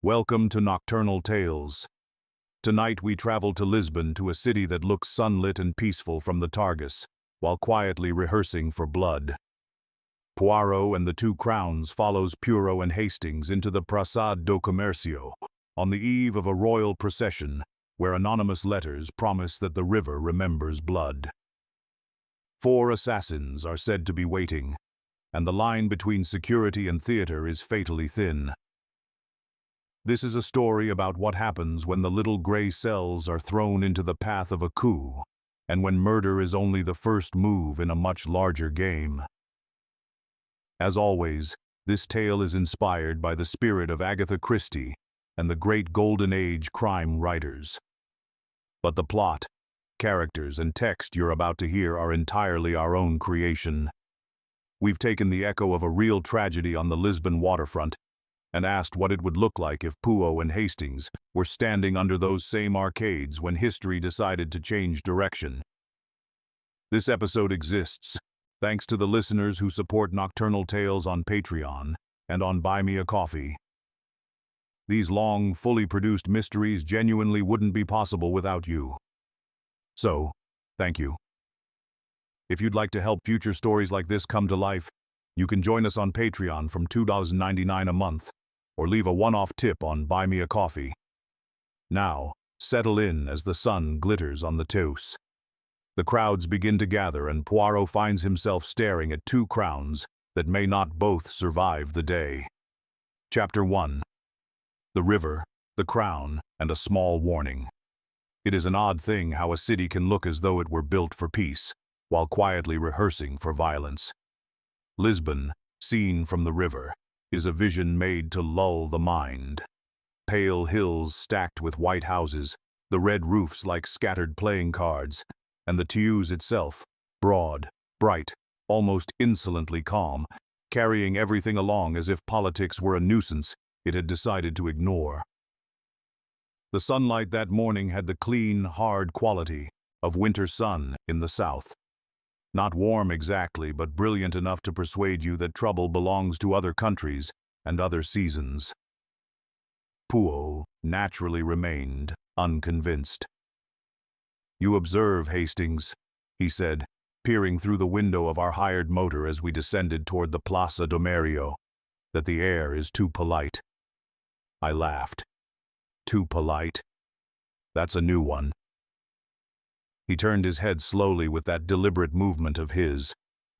Welcome to Nocturnal Tales. Tonight we travel to Lisbon, to a city that looks sunlit and peaceful from the Tagus, while quietly rehearsing for blood. Poirot and the Two Crowns follows Poirot and Hastings into the Praça do Comércio, on the eve of a royal procession where anonymous letters promise that the river remembers blood. 4 assassins are said to be waiting, and the line between security and theater is fatally thin. This is a story about what happens when the little gray cells are thrown into the path of a coup, and when murder is only the first move in a much larger game. As always, this tale is inspired by the spirit of Agatha Christie and the great Golden Age crime writers. But the plot, characters, and text you're about to hear are entirely our own creation. We've taken the echo of a real tragedy on the Lisbon waterfront and asked what it would look like if Poirot and Hastings were standing under those same arcades when history decided to change direction. This episode exists thanks to the listeners who support Nocturnal Tales on Patreon and on Buy Me a Coffee. These long, fully produced mysteries genuinely wouldn't be possible without you. So, thank you. If you'd like to help future stories like this come to life, you can join us on Patreon from $2.99 a month, or leave a one-off tip on Buy Me a Coffee. Now, settle in as the sun glitters on the Tagus. The crowds begin to gather and Poirot finds himself staring at 2 crowns that may not both survive the day. Chapter 1. The River, the Crown, and a Small Warning. It is an odd thing how a city can look as though it were built for peace, while quietly rehearsing for violence. Lisbon, seen from the river, is a vision made to lull the mind. Pale hills stacked with white houses, the red roofs like scattered playing cards, and the Tagus itself, broad, bright, almost insolently calm, carrying everything along as if politics were a nuisance it had decided to ignore. The sunlight that morning had the clean, hard quality of winter sun in the south. Not warm exactly, but brilliant enough to persuade you that trouble belongs to other countries and other seasons. Poirot naturally remained unconvinced. "You observe, Hastings," he said, peering through the window of our hired motor as we descended toward the Plaza do Mario, "that the air is too polite." I laughed. "Too polite? That's a new one." He turned his head slowly with that deliberate movement of his,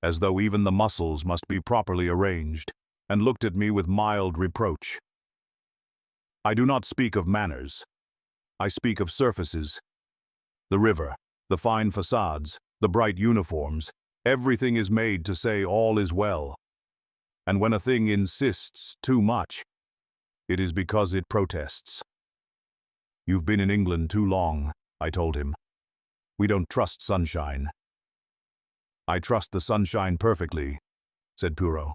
as though even the muscles must be properly arranged, and looked at me with mild reproach. "I do not speak of manners. I speak of surfaces. The river, the fine facades, the bright uniforms, everything is made to say all is well. And when a thing insists too much, it is because it protests." "You've been in England too long," I told him. "We don't trust sunshine." "I trust the sunshine perfectly," said Poirot.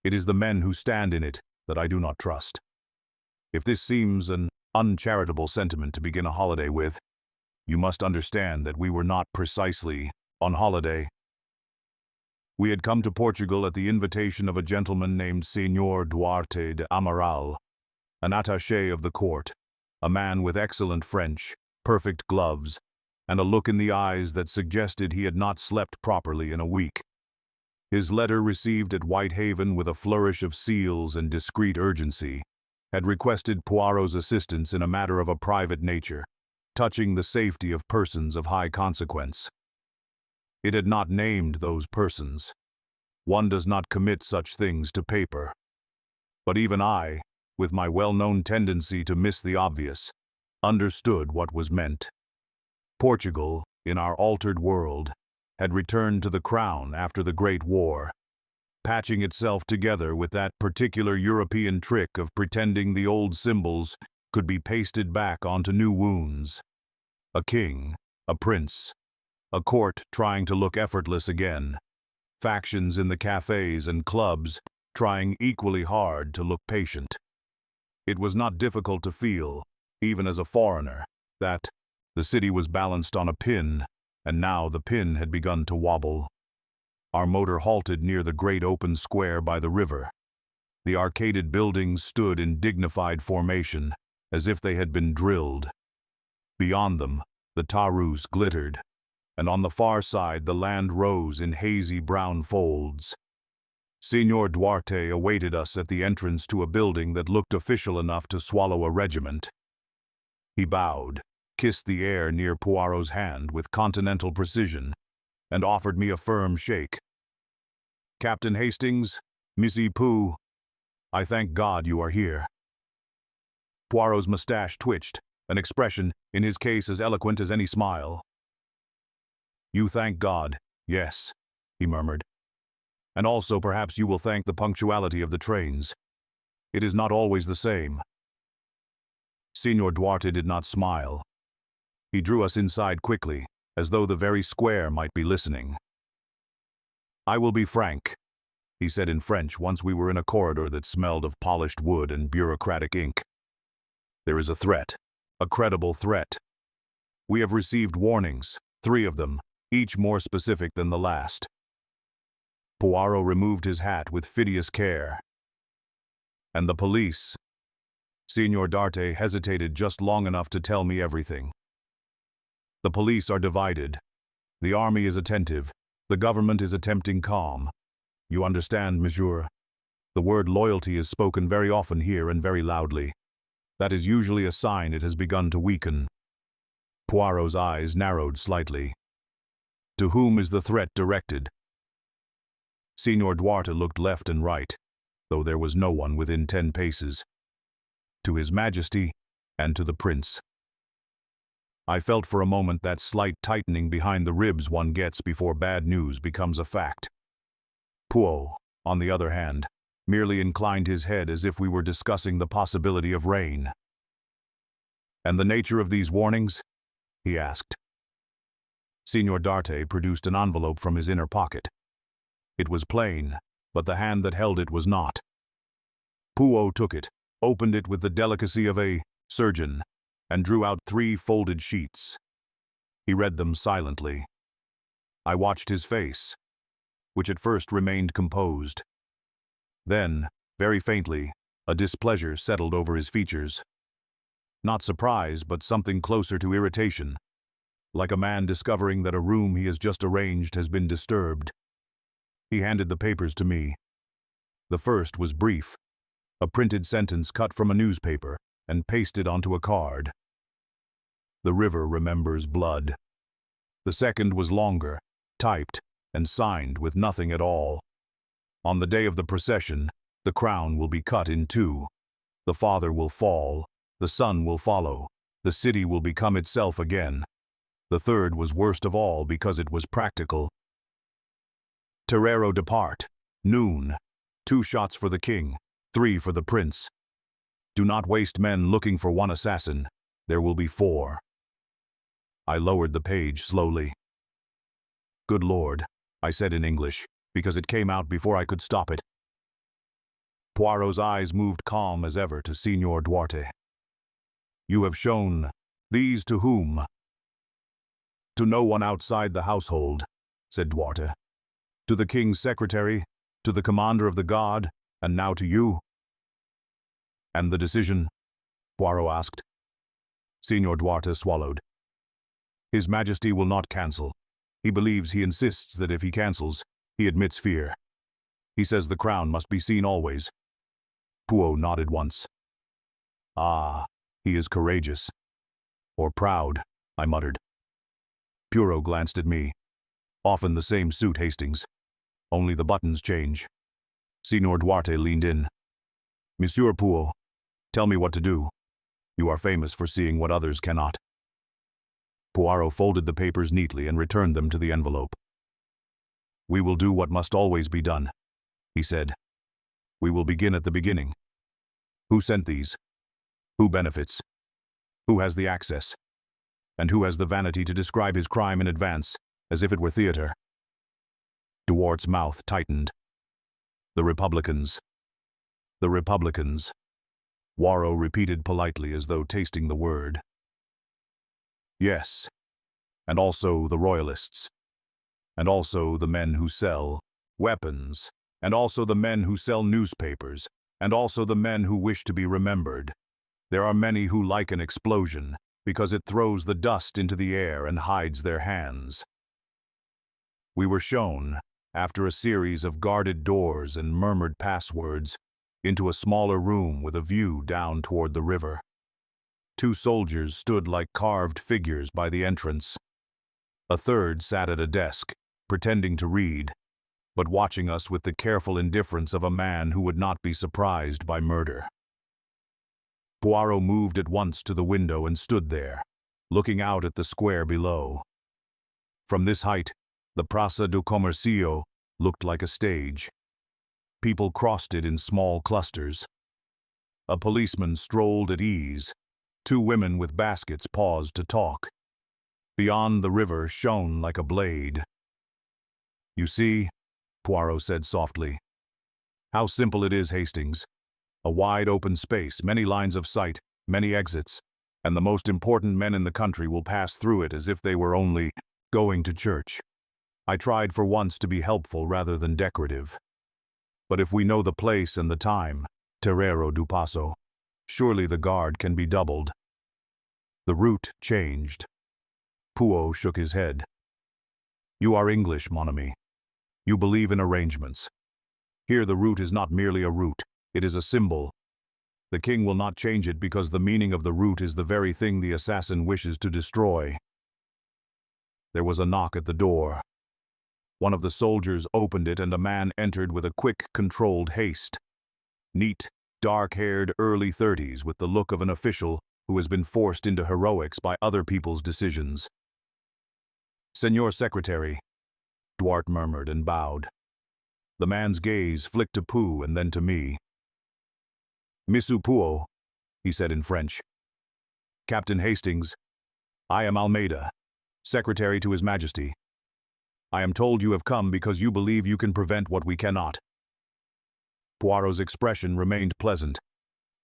"It is the men who stand in it that I do not trust. If this seems an uncharitable sentiment to begin a holiday with, you must understand that we were not precisely on holiday. We had come to Portugal at the invitation of a gentleman named Señor Duarte de Amaral, an attaché of the court, a man with excellent French, perfect gloves, and a look in the eyes that suggested he had not slept properly in a week. His letter, received at Whitehaven with a flourish of seals and discreet urgency, had requested Poirot's assistance in a matter of a private nature, touching the safety of persons of high consequence. It had not named those persons. One does not commit such things to paper. But even I, with my well-known tendency to miss the obvious, understood what was meant. Portugal, in our altered world, had returned to the crown after the Great War, patching itself together with that particular European trick of pretending the old symbols could be pasted back onto new wounds. A king, a prince, a court trying to look effortless again, factions in the cafes and clubs trying equally hard to look patient. It was not difficult to feel, even as a foreigner, that the city was balanced on a pin, and now the pin had begun to wobble. Our motor halted near the great open square by the river. The arcaded buildings stood in dignified formation, as if they had been drilled. Beyond them, the tarus glittered, and on the far side the land rose in hazy brown folds. Signor Duarte awaited us at the entrance to a building that looked official enough to swallow a regiment. He bowed, kissed the air near Poirot's hand with continental precision, and offered me a firm shake. "Captain Hastings, Missy Pooh, I thank God you are here." Poirot's mustache twitched, an expression, in his case, as eloquent as any smile. "You thank God, yes," he murmured. "And also perhaps you will thank the punctuality of the trains. It is not always the same." Signor Duarte did not smile. He drew us inside quickly, as though the very square might be listening. "I will be frank," he said in French once we were in a corridor that smelled of polished wood and bureaucratic ink. "There is a threat, a credible threat. We have received warnings, 3 of them, each more specific than the last." Poirot removed his hat with fastidious care. "And the police?" Signor Duarte hesitated just long enough to tell me everything. "The police are divided. The army is attentive. The government is attempting calm. You understand, monsieur? The word loyalty is spoken very often here and very loudly. That is usually a sign it has begun to weaken." Poirot's eyes narrowed slightly. "To whom is the threat directed?" Signor Duarte looked left and right, though there was no one within 10 paces. "To His Majesty and to the Prince." I felt for a moment that slight tightening behind the ribs one gets before bad news becomes a fact. Poirot, on the other hand, merely inclined his head as if we were discussing the possibility of rain. "And the nature of these warnings?" he asked. Signor Duarte produced an envelope from his inner pocket. It was plain, but the hand that held it was not. Poirot took it, opened it with the delicacy of a surgeon, and drew out 3 folded sheets. He read them silently. I watched his face, which at first remained composed. Then, very faintly, a displeasure settled over his features. Not surprise, but something closer to irritation, like a man discovering that a room he has just arranged has been disturbed. He handed the papers to me. The first was brief, a printed sentence cut from a newspaper and pasted onto a card. "The river remembers blood." The second was longer, typed, and signed with nothing at all. "On the day of the procession, the crown will be cut in 2. The father will fall, the son will follow, the city will become itself again." The third was worst of all because it was practical. "Terrero depart, noon. 2 shots for the king, 3 for the prince. Do not waste men looking for 1 assassin. There will be 4. I lowered the page slowly. "Good Lord," I said in English, because it came out before I could stop it. Poirot's eyes moved calm as ever to Signor Duarte. "You have shown these to whom?" "To no one outside the household," said Duarte. "To the king's secretary, to the commander of the guard, and now to you." "And the decision?" Poirot asked. Signor Duarte swallowed. "His Majesty will not cancel. He believes, he insists that if he cancels, he admits fear. He says the crown must be seen always." Poirot nodded once. "Ah, he is courageous." "Or proud," I muttered. Poirot glanced at me. "Often the same suit, Hastings. Only the buttons change." Signor Duarte leaned in. "Monsieur Poirot, tell me what to do. You are famous for seeing what others cannot." Poirot folded the papers neatly and returned them to the envelope. "We will do what must always be done," he said. "We will begin at the beginning. Who sent these? Who benefits? Who has the access? And who has the vanity to describe his crime in advance, as if it were theater?" Duarte's mouth tightened. "The Republicans. The Republicans," Poirot repeated politely as though tasting the word. "Yes, and also the Royalists, and also the men who sell weapons, and also the men who sell newspapers, and also the men who wish to be remembered. There are many who like an explosion, because it throws the dust into the air and hides their hands. We were shown, after a series of guarded doors and murmured passwords, into a smaller room with a view down toward the river. 2 soldiers stood like carved figures by the entrance. A third sat at a desk, pretending to read, but watching us with the careful indifference of a man who would not be surprised by murder. Poirot moved at once to the window and stood there, looking out at the square below. From this height, the Praça do Comércio looked like a stage. People crossed it in small clusters. A policeman strolled at ease. 2 women with baskets paused to talk. Beyond, the river shone like a blade. "You see," Poirot said softly, "how simple it is, Hastings. A wide open space, many lines of sight, many exits, and the most important men in the country will pass through it as if they were only going to church." I tried for once to be helpful rather than decorative. "But if we know the place and the time, Terreiro do Passo, surely the guard can be doubled." The route changed. Poirot shook his head. "You are English, mon ami. You believe in arrangements. Here the route is not merely a route, it is a symbol. The king will not change it because the meaning of the route is the very thing the assassin wishes to destroy." There was a knock at the door. One of the soldiers opened it and a man entered with a quick, controlled haste. Neat, dark-haired early 30s with the look of an official who has been forced into heroics by other people's decisions. "Senor Secretary," Duarte murmured and bowed. The man's gaze flicked to Pooh and then to me. "Monsieur Poirot," he said in French. "Captain Hastings, I am Almeida, Secretary to His Majesty. I am told you have come because you believe you can prevent what we cannot." Poirot's expression remained pleasant,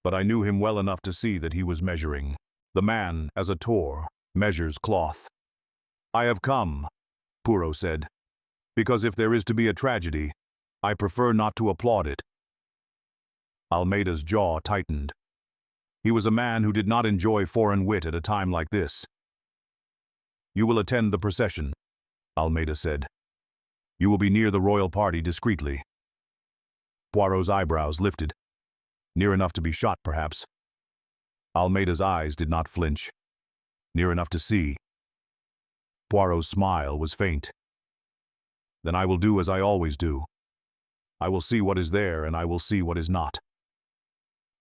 but I knew him well enough to see that he was measuring. The man, as a Tor, measures cloth. "I have come," Poirot said, "because if there is to be a tragedy, I prefer not to applaud it." Almeida's jaw tightened. He was a man who did not enjoy foreign wit at a time like this. "You will attend the procession," Almeida said. "You will be near the royal party discreetly." Poirot's eyebrows lifted. "Near enough to be shot, perhaps." Almeida's eyes did not flinch. "Near enough to see." Poirot's smile was faint. "Then I will do as I always do. I will see what is there and I will see what is not."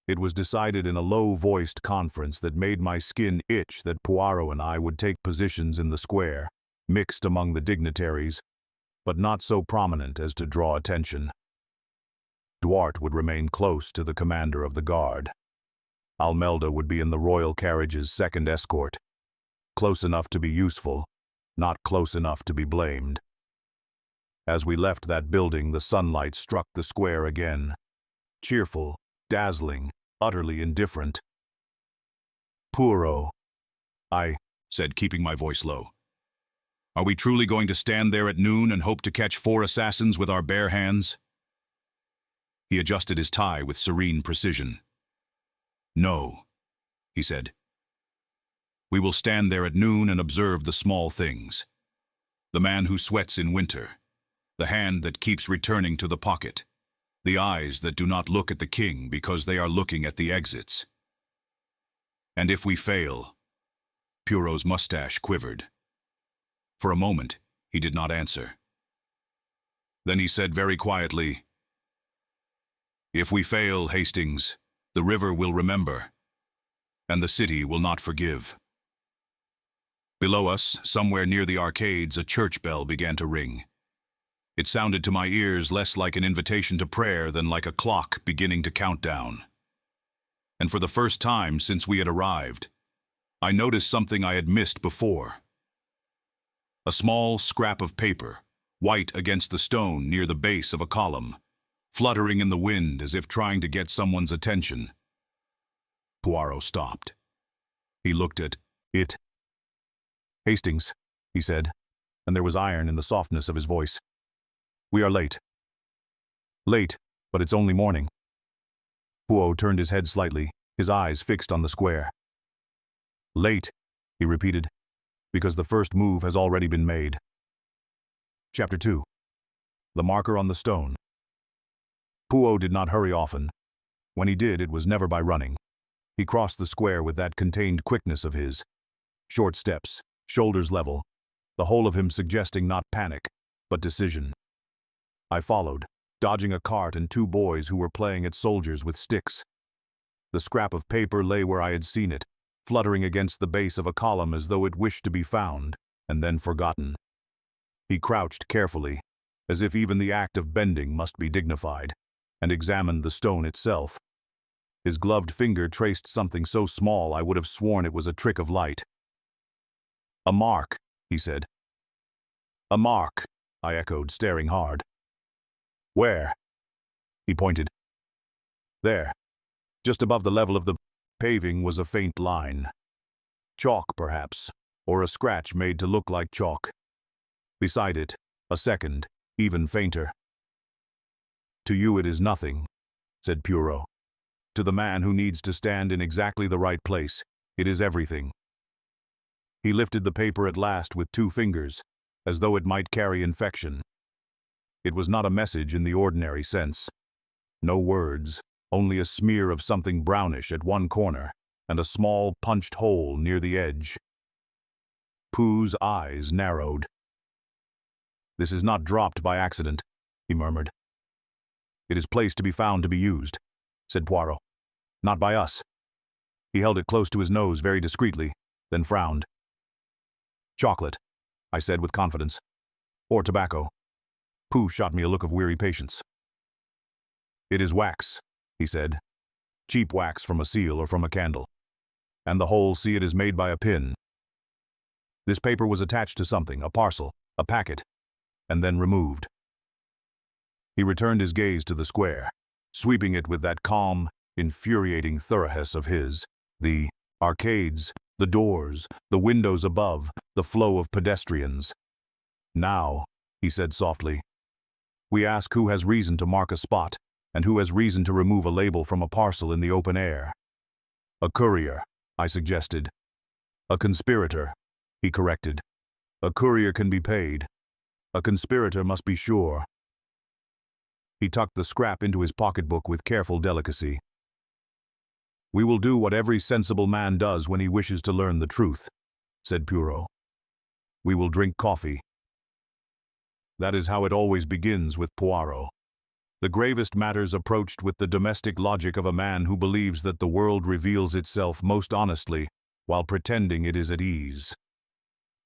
It was decided in a low-voiced conference that made my skin itch that Poirot and I would take positions in the square, mixed among the dignitaries, but not so prominent as to draw attention. Duarte would remain close to the commander of the guard. Almeida would be in the royal carriage's second escort, close enough to be useful, not close enough to be blamed. As we left that building, the sunlight struck the square again, cheerful, dazzling, utterly indifferent. "Poirot," I said, keeping my voice low. "Are we truly going to stand there at noon and hope to catch 4 assassins with our bare hands?" He adjusted his tie with serene precision. "No," he said. "We will stand there at noon and observe the small things. The man who sweats in winter, the hand that keeps returning to the pocket, the eyes that do not look at the king because they are looking at the exits. And if we fail..." Poirot's mustache quivered. For a moment, he did not answer. Then he said very quietly, "If we fail, Hastings, the river will remember, and the city will not forgive." Below us, somewhere near the arcades, a church bell began to ring. It sounded to my ears less like an invitation to prayer than like a clock beginning to count down. And for the first time since we had arrived, I noticed something I had missed before. A small scrap of paper, white against the stone near the base of a column, fluttering in the wind as if trying to get someone's attention. Poirot stopped. He looked at it. "Hastings," he said, and there was iron in the softness of his voice. "We are late." "Late, but it's only morning." Poirot turned his head slightly, his eyes fixed on the square. Late, he repeated, because the first move has already been made. Chapter 2. The marker on the stone. Poirot did not hurry often. When he did, it was never by running. He crossed the square with that contained quickness of his. Short steps, shoulders level, the whole of him suggesting not panic, but decision. I followed, dodging a cart and two boys who were playing at soldiers with sticks. The scrap of paper lay where I had seen it, fluttering against the base of a column as though it wished to be found, and then forgotten. He crouched carefully, as if even the act of bending must be dignified, and examined the stone itself. His gloved finger traced something so small I would have sworn it was a trick of light. "A mark," he said. "A mark," I echoed, staring hard. "Where?" He pointed. There, just above the level of the paving, was a faint line. Chalk, perhaps, or a scratch made to look like chalk. Beside it, a second, even fainter. "To you it is nothing," said Poirot. "To the man who needs to stand in exactly the right place, it is everything." He lifted the paper at last with two fingers, as though it might carry infection. It was not a message in the ordinary sense. No words, only a smear of something brownish at one corner, and a small punched hole near the edge. Pooh's eyes narrowed. "This is not dropped by accident," he murmured. "It is placed to be found to be used," said Poirot. "Not by us." He held it close to his nose very discreetly, then frowned. "Chocolate," I said with confidence. "Or tobacco." Pooh shot me a look of weary patience. "It is wax," he said. "Cheap wax from a seal or from a candle. And the whole, see, it is made by a pin. This paper was attached to something, a parcel, a packet, and then removed." He returned his gaze to the square, sweeping it with that calm, infuriating thoroughness of his. The arcades, the doors, the windows above, the flow of pedestrians. "Now," he said softly, "we ask who has reason to mark a spot, and who has reason to remove a label from a parcel in the open air." "A courier," I suggested. "A conspirator," he corrected. "A courier can be paid. A conspirator must be sure." He tucked the scrap into his pocketbook with careful delicacy. "We will do what every sensible man does when he wishes to learn the truth," said Poirot. "We will drink coffee." That is how it always begins with Poirot. The gravest matters approached with the domestic logic of a man who believes that the world reveals itself most honestly while pretending it is at ease.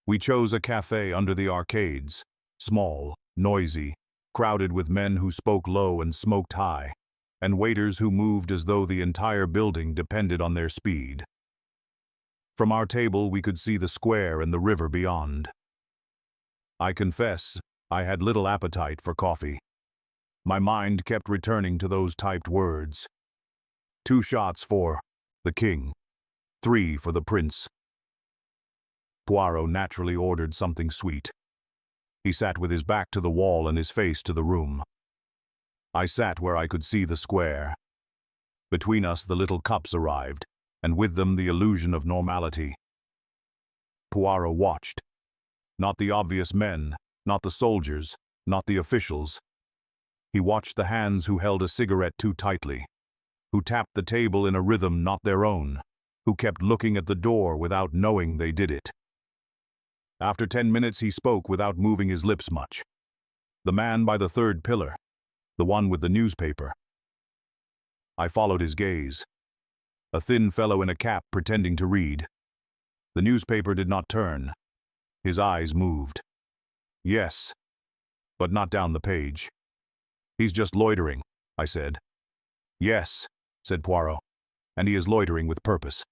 We chose a cafe under the arcades, small, noisy, crowded with men who spoke low and smoked high, and waiters who moved as though the entire building depended on their speed. From our table we could see the square and the river beyond. I confess, I had little appetite for coffee. My mind kept returning to those typed words. 2 shots for the king, 3 for the prince. Poirot naturally ordered something sweet. He sat with his back to the wall and his face to the room. I sat where I could see the square. Between us the little cups arrived, and with them the illusion of normality. Poirot watched. Not the obvious men, not the soldiers, not the officials. He watched the hands who held a cigarette too tightly, who tapped the table in a rhythm not their own, who kept looking at the door without knowing they did it. After 10 minutes he spoke without moving his lips much. The man by the third pillar, the one with the newspaper. I followed his gaze. A thin fellow in a cap pretending to read. The newspaper did not turn. His eyes moved. "Yes, but not down the page." "He's just loitering," I said. "Yes," said Poirot, "and he is loitering with purpose."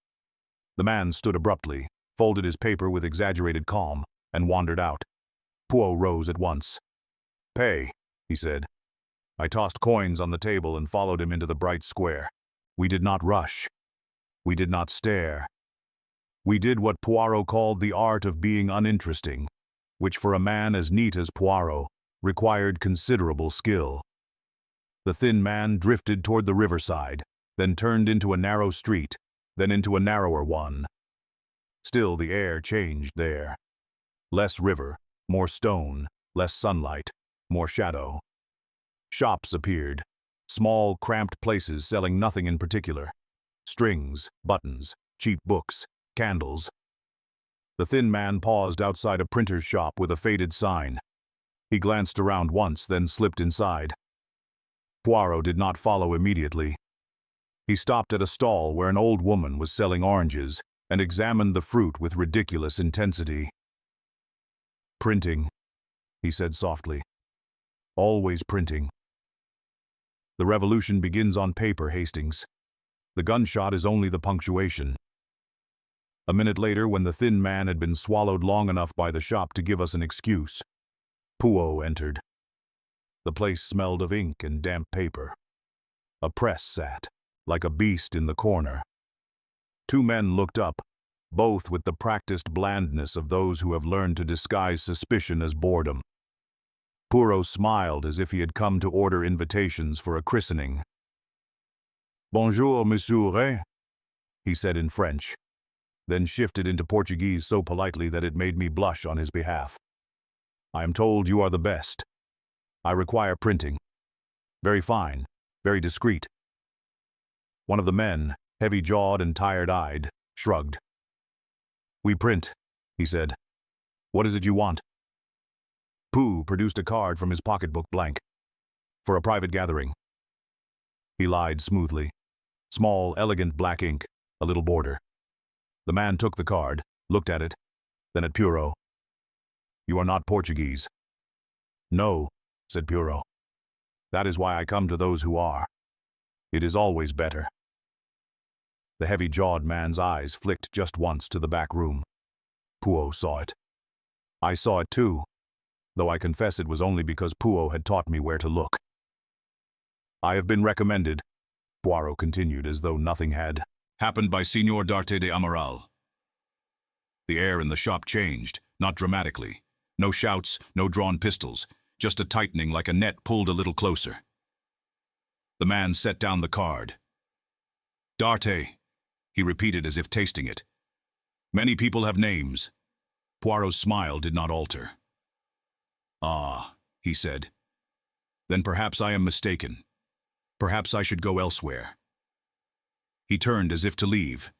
The man stood abruptly, folded his paper with exaggerated calm, and wandered out. Poirot rose at once. "Pay," he said. I tossed coins on the table and followed him into the bright square. We did not rush. We did not stare. We did what Poirot called the art of being uninteresting, which for a man as neat as Poirot required considerable skill. The thin man drifted toward the riverside, then turned into a narrow street, then into a narrower one. Still the air changed there. Less river, more stone, less sunlight, more shadow. Shops appeared, small, cramped places selling nothing in particular. Strings, buttons, cheap books, candles. The thin man paused outside a printer's shop with a faded sign. He glanced around once, then slipped inside. Poirot did not follow immediately. He stopped at a stall where an old woman was selling oranges and examined the fruit with ridiculous intensity. "Printing," he said softly. "Always printing. The revolution begins on paper, Hastings. The gunshot is only the punctuation." A minute later, when the thin man had been swallowed long enough by the shop to give us an excuse, Poirot entered. The place smelled of ink and damp paper. A press sat, like a beast in the corner. Two men looked up, both with the practiced blandness of those who have learned to disguise suspicion as boredom. Poirot smiled as if he had come to order invitations for a christening. "Bonjour, monsieur," he said in French, then shifted into Portuguese so politely that it made me blush on his behalf. "I am told you are the best. I require printing. Very fine, very discreet." One of the men, heavy-jawed and tired-eyed, shrugged. "We print," he said. "What is it you want?" Pooh produced a card from his pocketbook, blank. "For a private gathering." He lied smoothly. Small, elegant black ink, a little border. The man took the card, looked at it, then at Poirot. "You are not Portuguese." "No," said Poirot. "That is why I come to those who are. It is always better." The heavy-jawed man's eyes flicked just once to the back room. Poirot saw it. I saw it too, though I confess it was only because Poirot had taught me where to look. "I have been recommended," Poirot continued as though nothing had happened, "by Signor d'Arte de Amaral." The air in the shop changed, not dramatically. No shouts, no drawn pistols, just a tightening like a net pulled a little closer. The man set down the card. "D'Arte," he repeated as if tasting it. "Many people have names." Poirot's smile did not alter. "Ah," he said. "Then perhaps I am mistaken. Perhaps I should go elsewhere." He turned as if to leave.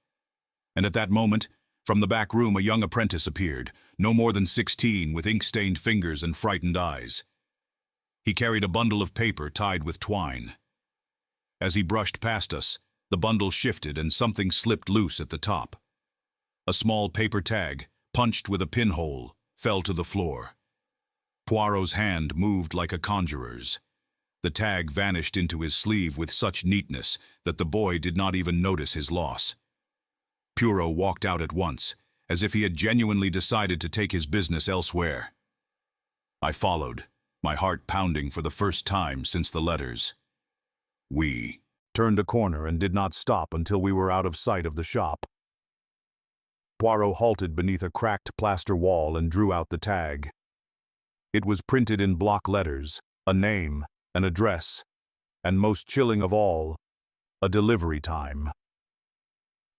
And at that moment, from the back room a young apprentice appeared, no more than 16, with ink-stained fingers and frightened eyes. He carried a bundle of paper tied with twine. As he brushed past us, the bundle shifted and something slipped loose at the top. A small paper tag, punched with a pinhole, fell to the floor. Poirot's hand moved like a conjurer's. The tag vanished into his sleeve with such neatness that the boy did not even notice his loss. Poirot walked out at once, as if he had genuinely decided to take his business elsewhere. I followed, my heart pounding for the first time since the letters. We turned a corner and did not stop until we were out of sight of the shop. Poirot halted beneath a cracked plaster wall and drew out the tag. It was printed in block letters, a name, an address, and most chilling of all, a delivery time.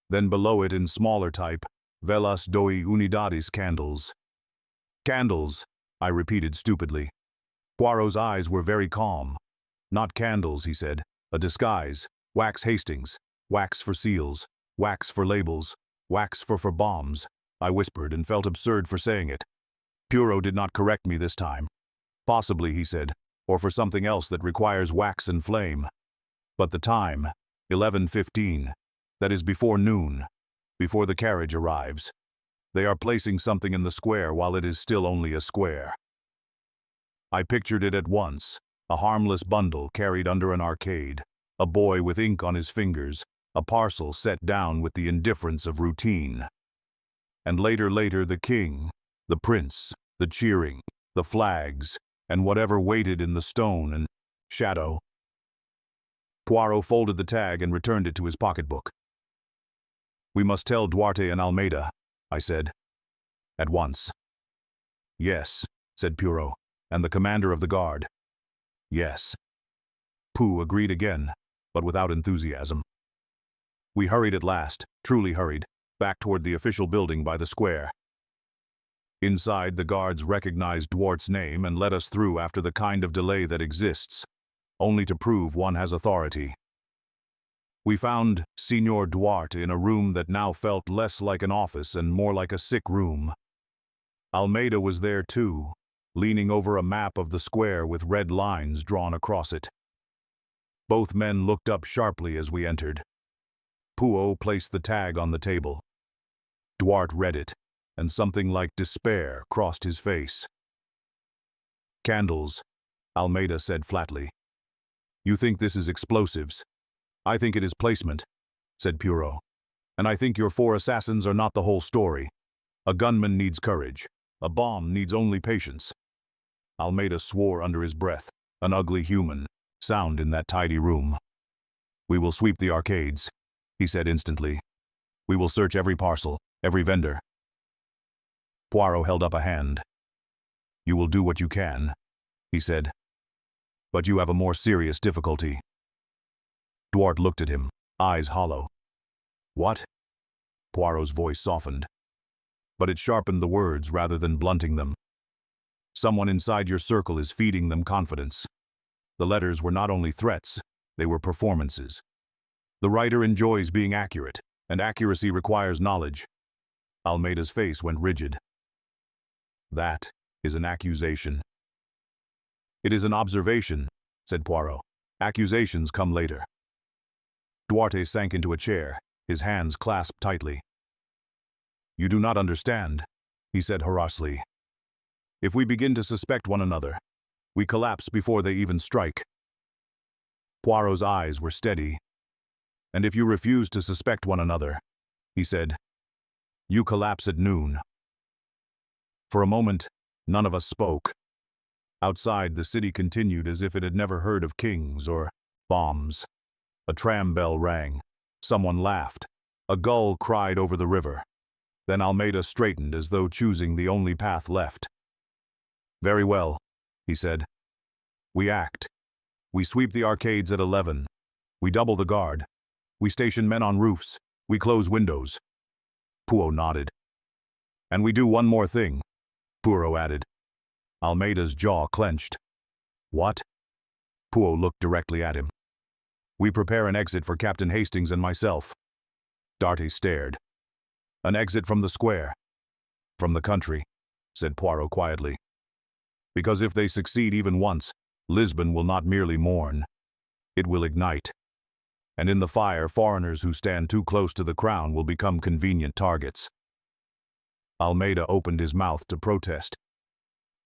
Then below it in smaller type, "Velas doi unidades candles." "Candles," I repeated stupidly. Poirot's eyes were very calm. "Not candles," he said. "A disguise. Wax Hastings. Wax for seals. Wax for labels. Wax for bombs." I whispered and felt absurd for saying it. Poirot did not correct me this time. "Possibly," he said, "or for something else that requires wax and flame. But the time, 11:15, that is before noon, before the carriage arrives. They are placing something in the square while it is still only a square." I pictured it at once, a harmless bundle carried under an arcade, a boy with ink on his fingers, a parcel set down with the indifference of routine. And later, the king, the prince, the cheering, the flags, and whatever waited in the stone and shadow. Poirot folded the tag and returned it to his pocketbook. "We must tell Duarte and Almeida," I said. "At once." "Yes," said Poirot, "and the commander of the guard." "Yes." Pooh agreed again, but without enthusiasm. We hurried at last, truly hurried, back toward the official building by the square. Inside, the guards recognized Duarte's name and let us through after the kind of delay that exists, only to prove one has authority. We found Signor Duarte in a room that now felt less like an office and more like a sick room. Almeida was there too, leaning over a map of the square with red lines drawn across it. Both men looked up sharply as we entered. Poirot placed the tag on the table. Duarte read it, and something like despair crossed his face. "Candles," Almeida said flatly. "You think this is explosives. I think it is placement," said Poirot. "And I think your 4 assassins are not the whole story. A gunman needs courage. A bomb needs only patience." Almeida swore under his breath, an ugly human, sound in that tidy room. "We will sweep the arcades," he said instantly. "We will search every parcel, every vendor." Poirot held up a hand. "You will do what you can," he said. "But you have a more serious difficulty." Duarte looked at him, eyes hollow. "What?" Poirot's voice softened, but it sharpened the words rather than blunting them. "Someone inside your circle is feeding them confidence." The letters were not only threats, they were performances. The writer enjoys being accurate, and accuracy requires knowledge. Almeida's face went rigid. "That is an accusation." "It is an observation," said Poirot. "Accusations come later." Duarte sank into a chair, his hands clasped tightly. "You do not understand," he said harshly. "If we begin to suspect one another, we collapse before they even strike." Poirot's eyes were steady. "And if you refuse to suspect one another," he said, "you collapse at noon." For a moment, none of us spoke. Outside, the city continued as if it had never heard of kings or bombs. A tram bell rang. Someone laughed. A gull cried over the river. Then Almeida straightened as though choosing the only path left. "Very well," he said. "We act. We sweep the arcades at 11. We double the guard. We station men on roofs. We close windows." Poirot nodded. "And we do one more thing," Poirot added. Almeida's jaw clenched. "What?" Poirot looked directly at him. "We prepare an exit for Captain Hastings and myself." Duarte stared. "An exit from the square." "From the country," said Poirot quietly. "Because if they succeed even once, Lisbon will not merely mourn. It will ignite. And in the fire, foreigners who stand too close to the crown will become convenient targets." Almeida opened his mouth to protest.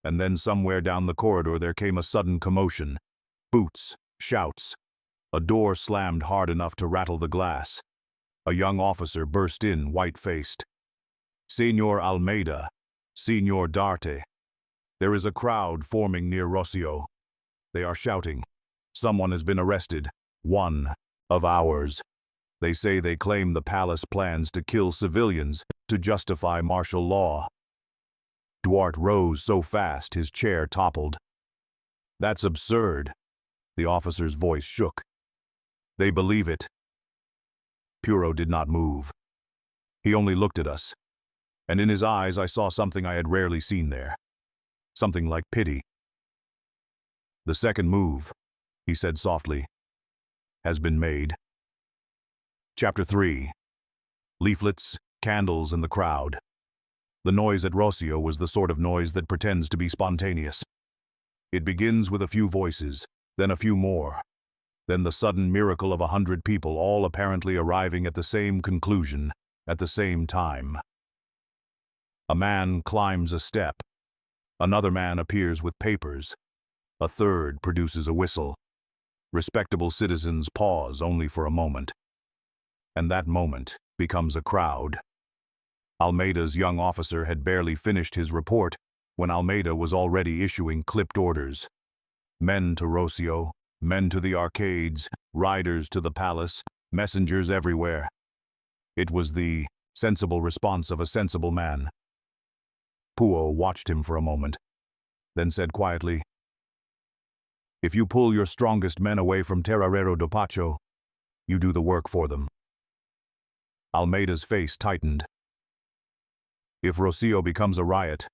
And then somewhere down the corridor there came a sudden commotion. Boots, shouts. A door slammed hard enough to rattle the glass. A young officer burst in, white-faced. "Senor Almeida, Senor Duarte. There is a crowd forming near Rossio. They are shouting. Someone has been arrested. One of ours. They say they claim the palace plans to kill civilians to justify martial law." Duarte rose so fast his chair toppled. "That's absurd." The officer's voice shook. "They believe it." Poirot did not move. He only looked at us, and in his eyes I saw something I had rarely seen there. Something like pity. "The second move," he said softly, "has been made." Chapter 3. Leaflets, candles, and the crowd. The noise at Rossio was the sort of noise that pretends to be spontaneous. It begins with a few voices, then a few more, then the sudden miracle of 100 people all apparently arriving at the same conclusion, at the same time. A man climbs a step. Another man appears with papers. A third produces a whistle. Respectable citizens pause only for a moment. And that moment becomes a crowd. Almeida's young officer had barely finished his report when Almeida was already issuing clipped orders. Men to Rossio, men to the arcades, riders to the palace, messengers everywhere. It was the sensible response of a sensible man. Poirot watched him for a moment, then said quietly, "If you pull your strongest men away from Terrarero do Pacho, you do the work for them." Almeida's face tightened. If Rocio becomes a riot,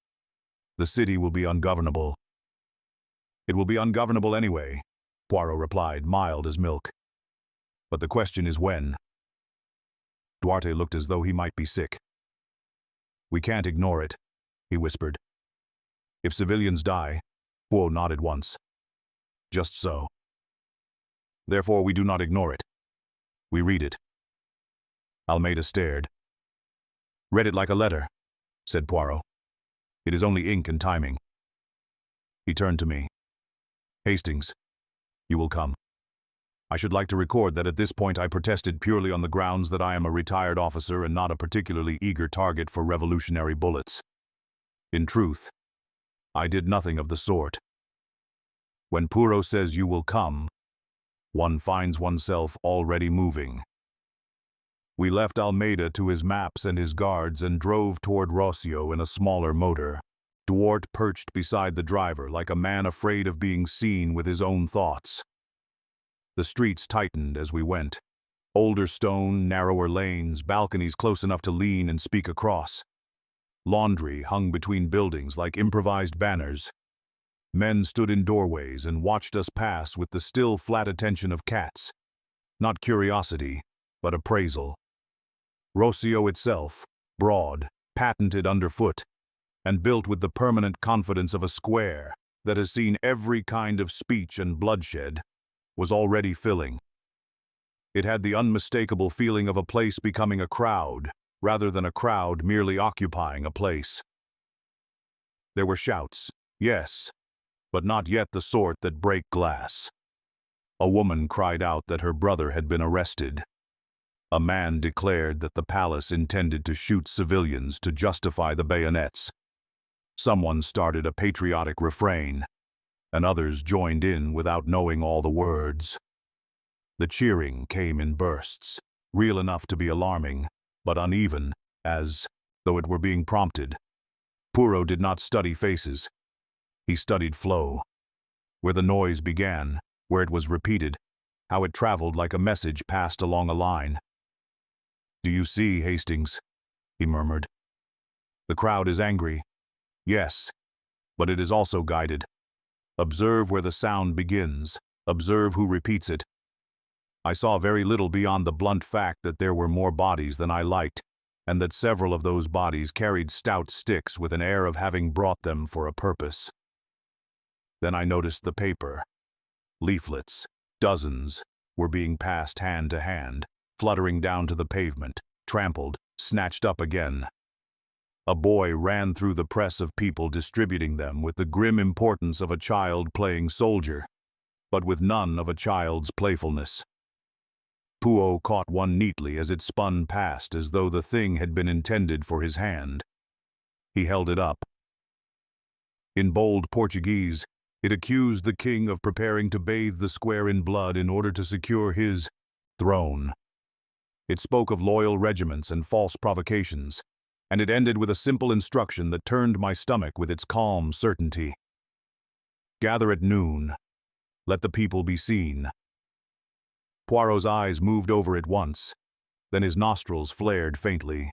the city will be ungovernable. It will be ungovernable anyway, Poirot replied, mild as milk. But the question is when. Duarte looked as though he might be sick. We can't ignore it, he whispered. If civilians die, Poirot nodded once. Just so. Therefore we do not ignore it. We read it. Almeida stared. Read it like a letter, said Poirot. It is only ink and timing. He turned to me. Hastings, you will come. I should like to record that at this point I protested purely on the grounds that I am a retired officer and not a particularly eager target for revolutionary bullets. In truth, I did nothing of the sort. When Poirot says you will come, one finds oneself already moving. We left Almeida to his maps and his guards and drove toward Rocio in a smaller motor. Duarte perched beside the driver like a man afraid of being seen with his own thoughts. The streets tightened as we went. Older stone, narrower lanes, balconies close enough to lean and speak across. Laundry hung between buildings like improvised banners. Men stood in doorways and watched us pass with the still flat attention of cats. Not curiosity, but appraisal. Rocio itself, broad, patented underfoot, and built with the permanent confidence of a square that has seen every kind of speech and bloodshed, was already filling. It had the unmistakable feeling of a place becoming a crowd, rather than a crowd merely occupying a place. There were shouts, yes, but not yet the sort that break glass. A woman cried out that her brother had been arrested. A man declared that the palace intended to shoot civilians to justify the bayonets. Someone started a patriotic refrain, and others joined in without knowing all the words. The cheering came in bursts, real enough to be alarming, but uneven, as though it were being prompted. Poirot did not study faces. He studied flow. Where the noise began, where it was repeated, how it traveled like a message passed along a line. Do you see, Hastings? He murmured. The crowd is angry. Yes, but it is also guided. Observe where the sound begins. Observe who repeats it. I saw very little beyond the blunt fact that there were more bodies than I liked, and that several of those bodies carried stout sticks with an air of having brought them for a purpose. Then I noticed the paper. Leaflets, dozens, were being passed hand to hand, fluttering down to the pavement, trampled, snatched up again. A boy ran through the press of people distributing them with the grim importance of a child playing soldier, but with none of a child's playfulness. Poirot caught one neatly as it spun past as though the thing had been intended for his hand. He held it up. In bold Portuguese, it accused the king of preparing to bathe the square in blood in order to secure his throne. It spoke of loyal regiments and false provocations, and it ended with a simple instruction that turned my stomach with its calm certainty. Gather at noon. Let the people be seen. Poirot's eyes moved over it once, then his nostrils flared faintly.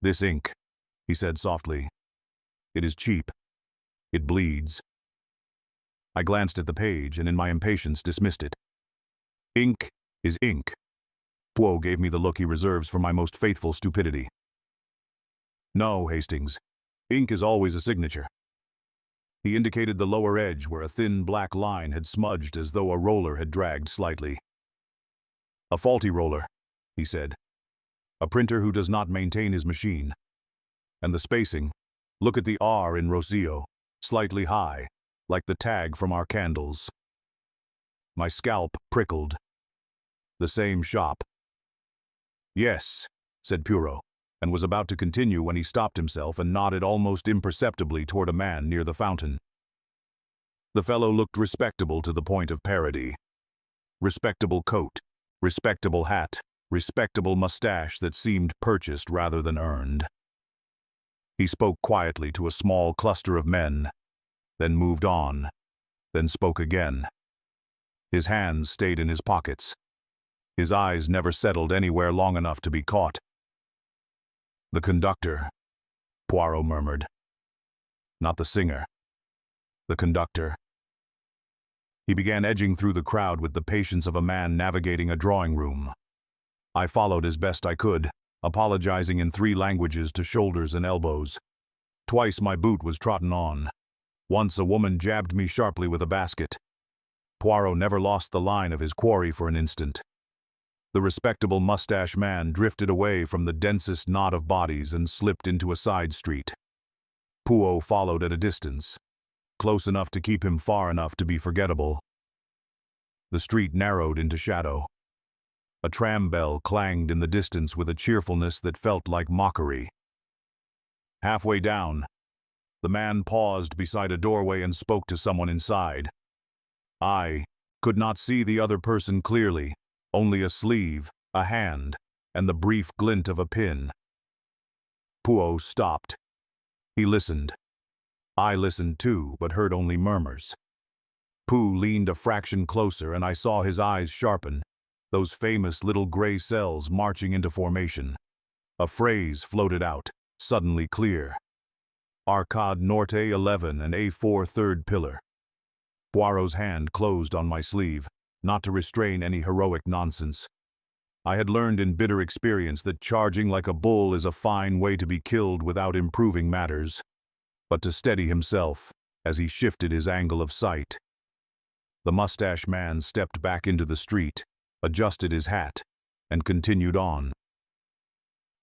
This ink, he said softly. It is cheap. It bleeds. I glanced at the page and in my impatience dismissed it. Ink is ink. Poirot gave me the look he reserves for my most faithful stupidity. No, Hastings. Ink is always a signature. He indicated the lower edge where a thin black line had smudged as though a roller had dragged slightly. A faulty roller, he said. A printer who does not maintain his machine. And the spacing, look at the R in Rocio, slightly high, like the tag from our candles. My scalp prickled. The same shop. Yes, said Poirot, and was about to continue when he stopped himself and nodded almost imperceptibly toward a man near the fountain. The fellow looked respectable to the point of parody. Respectable coat, respectable hat, respectable mustache that seemed purchased rather than earned. He spoke quietly to a small cluster of men, then moved on, then spoke again. His hands stayed in his pockets. His eyes never settled anywhere long enough to be caught. "The conductor," Poirot murmured. "Not the singer. The conductor." He began edging through the crowd with the patience of a man navigating a drawing room. I followed as best I could, apologizing in 3 languages to shoulders and elbows. Twice my boot was trodden on. Once a woman jabbed me sharply with a basket. Poirot never lost the line of his quarry for an instant. The respectable mustache man drifted away from the densest knot of bodies and slipped into a side street. Poirot followed at a distance, close enough to keep him far enough to be forgettable. The street narrowed into shadow. A tram bell clanged in the distance with a cheerfulness that felt like mockery. Halfway down, the man paused beside a doorway and spoke to someone inside. I could not see the other person clearly, only a sleeve, a hand, and the brief glint of a pin. Poirot stopped. He listened. I listened too, but heard only murmurs. Pooh leaned a fraction closer and I saw his eyes sharpen, those famous little gray cells marching into formation. A phrase floated out, suddenly clear. "Arcade Norte 11 and A4 third pillar." Poirot's hand closed on my sleeve, not to restrain any heroic nonsense. I had learned in bitter experience that charging like a bull is a fine way to be killed without improving matters, but to steady himself as he shifted his angle of sight. The mustache man stepped back into the street, adjusted his hat, and continued on.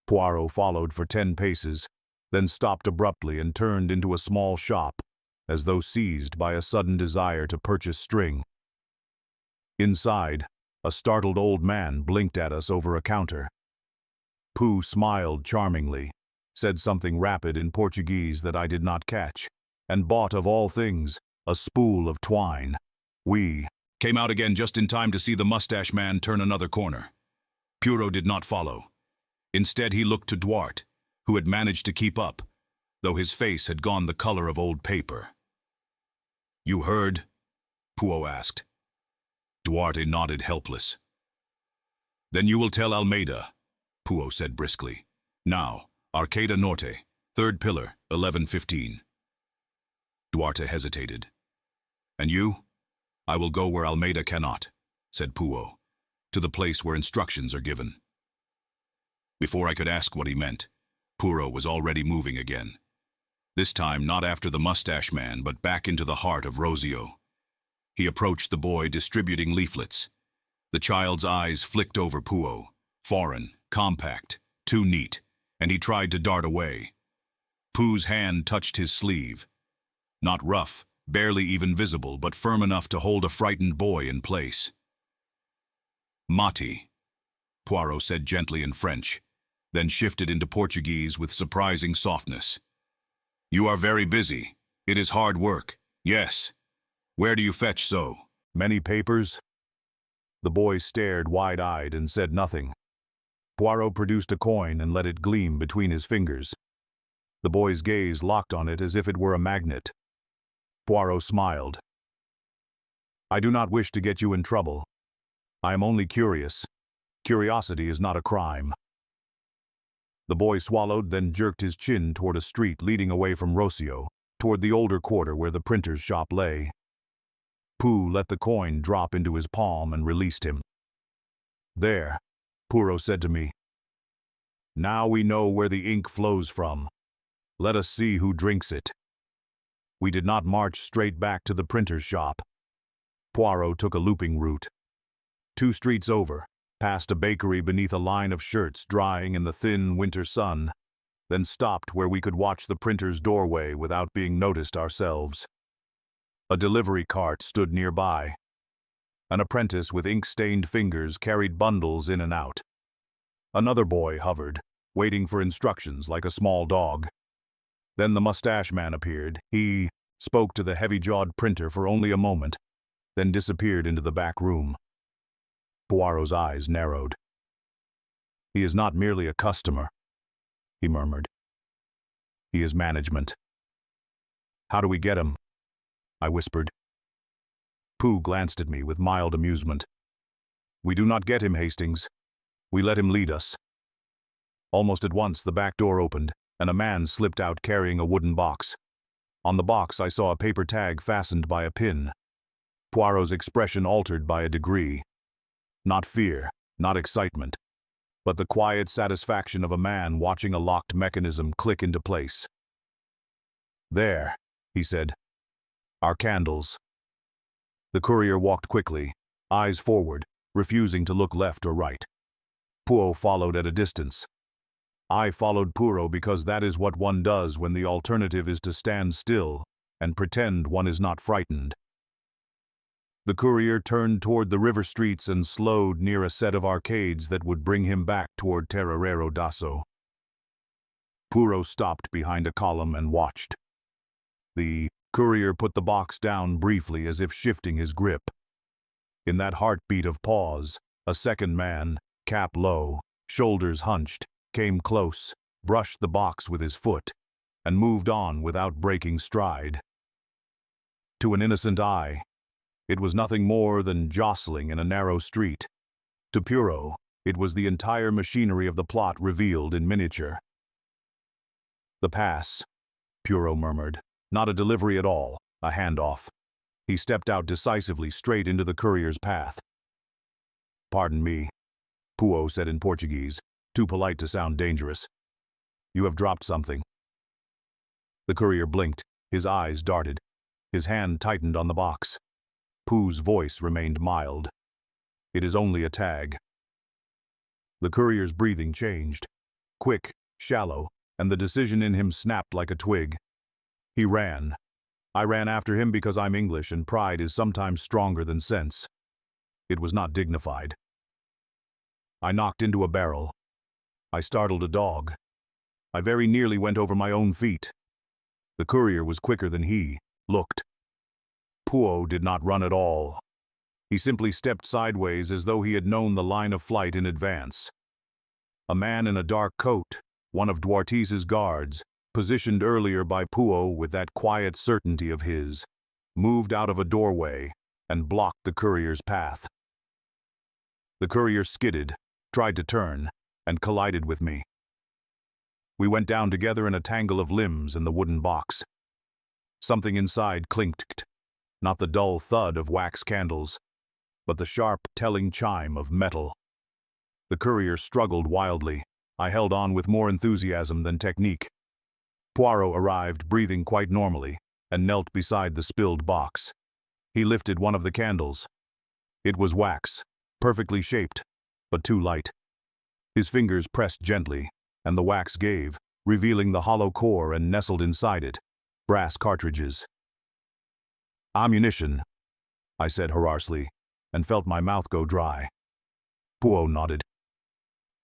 Poirot followed for 10 paces, then stopped abruptly and turned into a small shop, as though seized by a sudden desire to purchase string. Inside, a startled old man blinked at us over a counter. Pooh smiled charmingly, said something rapid in Portuguese that I did not catch, and bought, of all things, a spool of twine. We came out again just in time to see the mustache man turn another corner. Poirot did not follow. Instead, he looked to Duarte, who had managed to keep up, though his face had gone the color of old paper. "You heard?" Poirot asked. Duarte nodded, helpless. "Then you will tell Almeida," Poirot said briskly. "Now, Arcade Norte, third pillar, 11:15. Duarte hesitated. "And you?" "I will go where Almeida cannot," said Poirot, "to the place where instructions are given." Before I could ask what he meant, Poirot was already moving again. This time not after the mustache man, but back into the heart of Rosio. He approached the boy distributing leaflets. The child's eyes flicked over Poirot, foreign, compact, too neat, and he tried to dart away. Pooh's hand touched his sleeve. Not rough, barely even visible, but firm enough to hold a frightened boy in place. "Mati," Poirot said gently in French, then shifted into Portuguese with surprising softness. "You are very busy. It is hard work. Yes. Where do you fetch so? Many papers?" The boy stared wide-eyed and said nothing. Poirot produced a coin and let it gleam between his fingers. The boy's gaze locked on it as if it were a magnet. Poirot smiled. "I do not wish to get you in trouble. I am only curious. Curiosity is not a crime." The boy swallowed, then jerked his chin toward a street leading away from Rocio, toward the older quarter where the printer's shop lay. Pooh let the coin drop into his palm and released him. "There," Poirot said to me. "Now we know where the ink flows from. Let us see who drinks it." We did not march straight back to the printer's shop. Poirot took a looping route. 2 streets over, past a bakery beneath a line of shirts drying in the thin winter sun, then stopped where we could watch the printer's doorway without being noticed ourselves. A delivery cart stood nearby. An apprentice with ink-stained fingers carried bundles in and out. Another boy hovered, waiting for instructions like a small dog. Then the mustache man appeared. He spoke to the heavy-jawed printer for only a moment, then disappeared into the back room. Poirot's eyes narrowed. "He is not merely a customer," he murmured. "He is management." "How do we get him?" I whispered. Pooh glanced at me with mild amusement. We do not get him, Hastings. We let him lead us. Almost at once the back door opened, and a man slipped out carrying a wooden box. On the box I saw a paper tag fastened by a pin. Poirot's expression altered by a degree. Not fear, not excitement, but the quiet satisfaction of a man watching a locked mechanism click into place. "There," he said. "Our candles." The courier walked quickly, eyes forward, refusing to look left or right. Poirot followed at a distance. I followed Poirot because that is what one does when the alternative is to stand still and pretend one is not frightened. The courier turned toward the river streets and slowed near a set of arcades that would bring him back toward Terrero d'Asso. Poirot stopped behind a column and watched. The courier put the box down briefly as if shifting his grip. In that heartbeat of pause, a second man, cap low, shoulders hunched, came close, brushed the box with his foot, and moved on without breaking stride. To an innocent eye, it was nothing more than jostling in a narrow street. To Poirot, it was the entire machinery of the plot revealed in miniature. "The pass," Poirot murmured. "Not a delivery at all, a handoff." He stepped out decisively straight into the courier's path. "Pardon me," Poirot said in Portuguese, too polite to sound dangerous. "You have dropped something." The courier blinked, his eyes darted. His hand tightened on the box. Pooh's voice remained mild. "It is only a tag." The courier's breathing changed. Quick, shallow, and the decision in him snapped like a twig. He ran. I ran after him because I'm English and pride is sometimes stronger than sense. It was not dignified. I knocked into a barrel. I startled a dog. I very nearly went over my own feet. The courier was quicker than he looked. Poirot did not run at all. He simply stepped sideways as though he had known the line of flight in advance. A man in a dark coat, one of Duarte's guards, positioned earlier by Poirot with that quiet certainty of his, moved out of a doorway and blocked the courier's path. The courier skidded, tried to turn, and collided with me. We went down together in a tangle of limbs in the wooden box. Something inside clinked, not the dull thud of wax candles, but the sharp, telling chime of metal. The courier struggled wildly. I held on with more enthusiasm than technique. Poirot arrived, breathing quite normally, and knelt beside the spilled box. He lifted one of the candles. It was wax, perfectly shaped, but too light. His fingers pressed gently, and the wax gave, revealing the hollow core and nestled inside it, brass cartridges. "Ammunition," I said hoarsely, and felt my mouth go dry. Poirot nodded.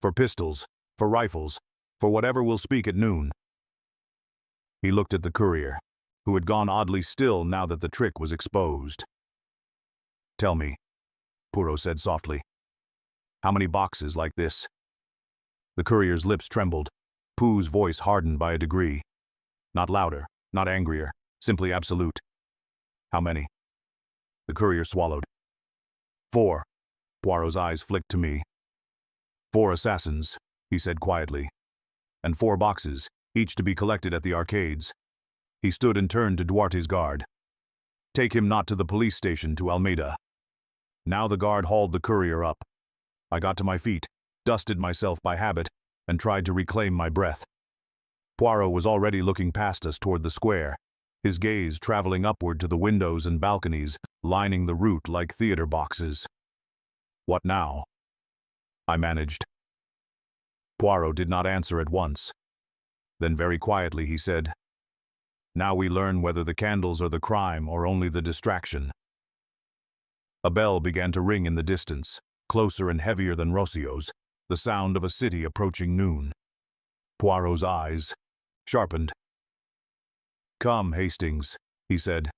"For pistols, for rifles, for whatever will speak at noon." He looked at the courier, who had gone oddly still now that the trick was exposed. "Tell me," Poirot said softly, "how many boxes like this?" The courier's lips trembled. Pooh's voice hardened by a degree. Not louder, not angrier, simply absolute. "How many?" The courier swallowed. "4." Poirot's eyes flicked to me. "4 assassins," he said quietly. "And 4 boxes, each to be collected at the arcades." He stood and turned to Duarte's guard. "Take him not to the police station, to Almeida." Now the guard hauled the courier up. I got to my feet, dusted myself by habit, and tried to reclaim my breath. Poirot was already looking past us toward the square, his gaze traveling upward to the windows and balconies lining the route like theater boxes. "What now?" I managed. Poirot did not answer at once. Then very quietly he said, "Now we learn whether the candles are the crime or only the distraction." A bell began to ring in the distance, closer and heavier than Rossio's, the sound of a city approaching noon. Poirot's eyes sharpened. "Come, Hastings," he said.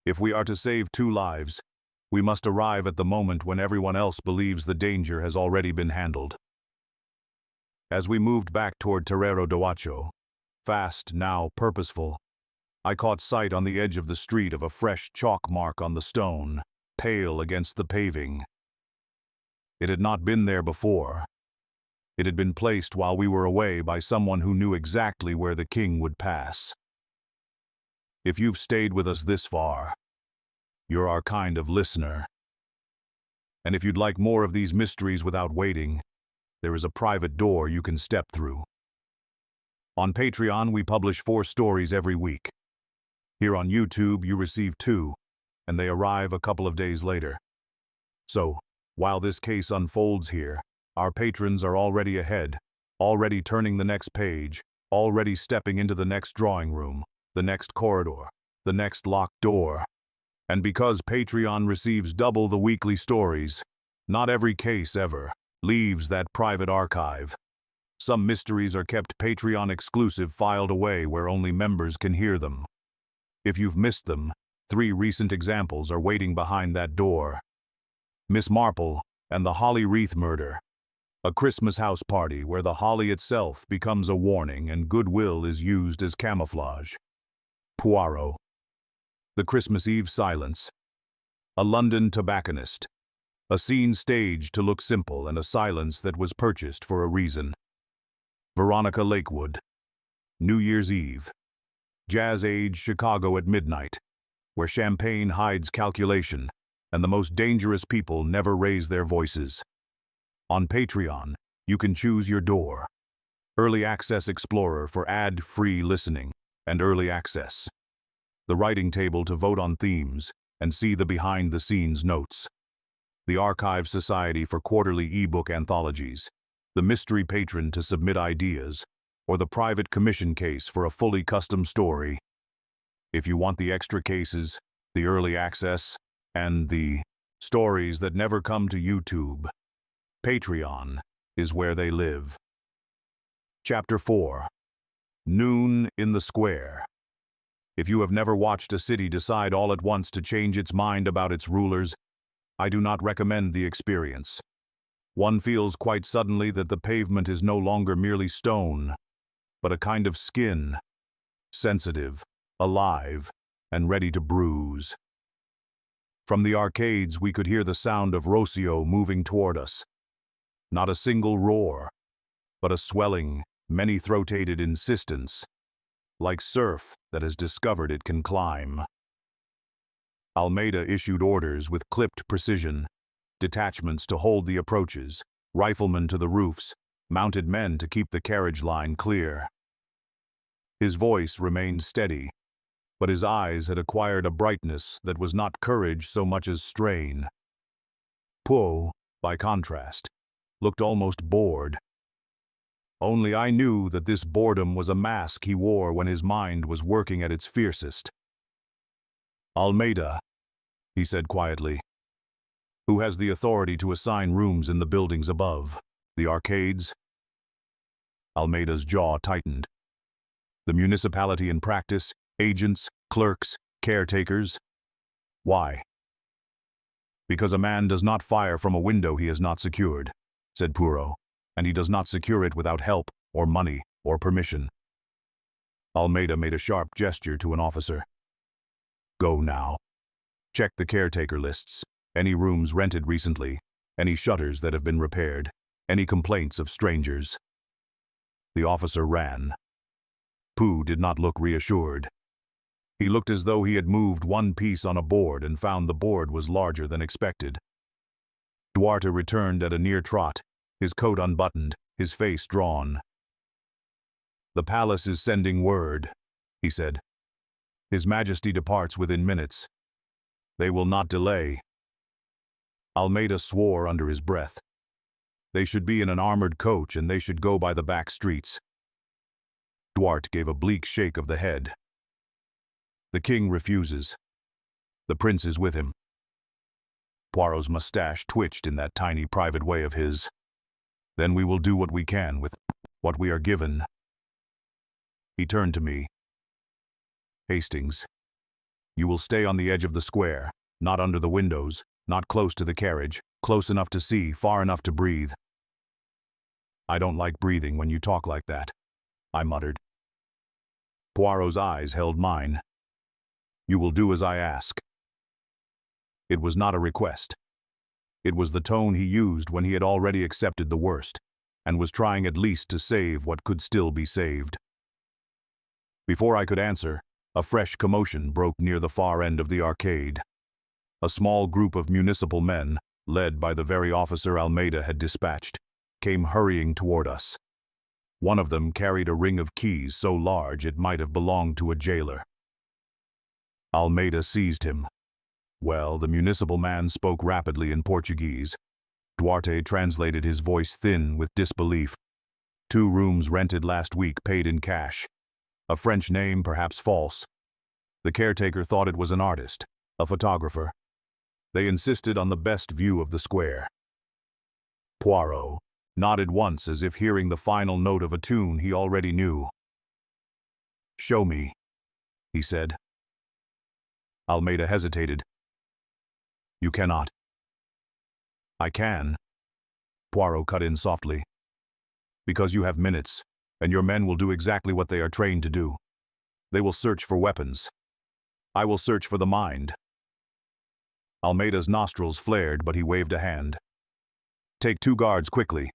"If we are to save 2 lives, we must arrive at the moment when everyone else believes the danger has already been handled." As we moved back toward Terrero d'Asso, fast, now purposeful, I caught sight on the edge of the street of a fresh chalk mark on the stone, pale against the paving. It had not been there before. It had been placed while we were away by someone who knew exactly where the king would pass. If you've stayed with us this far, you're our kind of listener. And if you'd like more of these mysteries without waiting, there is a private door you can step through. On Patreon, we publish 4 stories every week. Here on YouTube, you receive 2, and they arrive a couple of days later. So, while this case unfolds here, our patrons are already ahead, already turning the next page, already stepping into the next drawing room, the next corridor, the next locked door. And because Patreon receives double the weekly stories, not every case ever leaves that private archive. Some mysteries are kept Patreon exclusive, filed away where only members can hear them. If you've missed them, 3 recent examples are waiting behind that door. Miss Marple and the Holly Wreath Murder. A Christmas house party where the holly itself becomes a warning and goodwill is used as camouflage. Poirot. The Christmas Eve Silence. A London tobacconist. A scene staged to look simple and a silence that was purchased for a reason. Veronica Lakewood. New Year's Eve. Jazz-age Chicago at midnight, where champagne hides calculation and the most dangerous people never raise their voices. On Patreon, you can choose your door. Early Access Explorer for ad-free listening and early access. The writing table to vote on themes and see the behind-the-scenes notes. The Archive Society for quarterly ebook anthologies. The mystery patron to submit ideas, or the private commission case for a fully custom story. If you want the extra cases, the early access, and the stories that never come to YouTube, Patreon is where they live. Chapter 4. Noon in the Square. If you have never watched a city decide all at once to change its mind about its rulers, I do not recommend the experience. One feels quite suddenly that the pavement is no longer merely stone, but a kind of skin, sensitive, alive, and ready to bruise. From the arcades we could hear the sound of Rossio moving toward us. Not a single roar, but a swelling, many-throated insistence, like surf that has discovered it can climb. Almeida issued orders with clipped precision, detachments to hold the approaches, riflemen to the roofs, mounted men to keep the carriage line clear. His voice remained steady, but his eyes had acquired a brightness that was not courage so much as strain. Poe, by contrast, looked almost bored. Only I knew that this boredom was a mask he wore when his mind was working at its fiercest. "Almeida," he said quietly. "Who has the authority to assign rooms in the buildings above? The arcades?" Almeida's jaw tightened. "The municipality in practice, agents, clerks, caretakers." "Why?" "Because a man does not fire from a window he has not secured," said Poirot, "and he does not secure it without help, or money, or permission." Almeida made a sharp gesture to an officer. "Go now. Check the caretaker lists, any rooms rented recently, any shutters that have been repaired, any complaints of strangers." The officer ran. Pooh did not look reassured. He looked as though he had moved one piece on a board and found the board was larger than expected. Duarte returned at a near trot, his coat unbuttoned, his face drawn. "The palace is sending word," he said. "His Majesty departs within minutes. They will not delay." Almeida swore under his breath. They should be in an armored coach and they should go by the back streets. Duarte gave a bleak shake of the head. "The king refuses. The prince is with him." Poirot's mustache twitched in that tiny private way of his. "Then we will do what we can with what we are given." He turned to me. "Hastings, you will stay on the edge of the square, not under the windows, not close to the carriage, close enough to see, far enough to breathe." "I don't like breathing when you talk like that," I muttered. Poirot's eyes held mine. "You will do as I ask." It was not a request. It was the tone he used when he had already accepted the worst, and was trying at least to save what could still be saved. Before I could answer, a fresh commotion broke near the far end of the arcade. A small group of municipal men, led by the very officer Almeida had dispatched, came hurrying toward us. One of them carried a ring of keys so large it might have belonged to a jailer. Almeida seized him. Well, the municipal man spoke rapidly in Portuguese. Duarte translated, his voice thin with disbelief. 2 rooms rented last week, paid in cash. A French name, perhaps false. The caretaker thought it was an artist, a photographer. They insisted on the best view of the square. Poirot nodded once as if hearing the final note of a tune he already knew. "Show me," he said. Almeida hesitated. "You cannot." "I can," Poirot cut in softly. "Because you have minutes, and your men will do exactly what they are trained to do. They will search for weapons. I will search for the mind." Almeida's nostrils flared, but he waved a hand. "Take 2 guards quickly."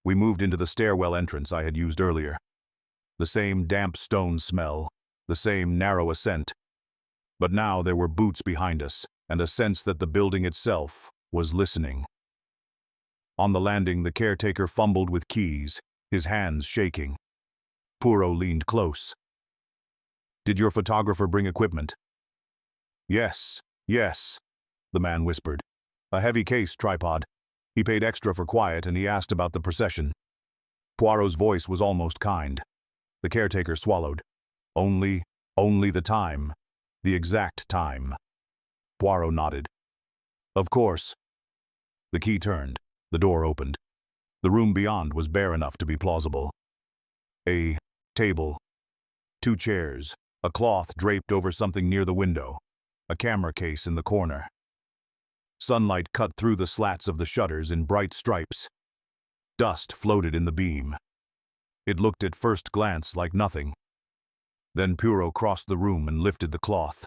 We moved into the stairwell entrance I had used earlier. The same damp stone smell, the same narrow ascent. But now there were boots behind us, and a sense that the building itself was listening. On the landing, the caretaker fumbled with keys, his hands shaking. Poirot leaned close. "Did your photographer bring equipment?" Yes, the man whispered. "A heavy case tripod. He paid extra for quiet, and he asked about the procession." Poirot's voice was almost kind. The caretaker swallowed. Only the time. The exact time." Poirot nodded. "Of course." The key turned. The door opened. The room beyond was bare enough to be plausible. A table, 2 chairs, a cloth draped over something near the window, a camera case in the corner. Sunlight cut through the slats of the shutters in bright stripes. Dust floated in the beam. It looked at first glance like nothing. Then Poirot crossed the room and lifted the cloth.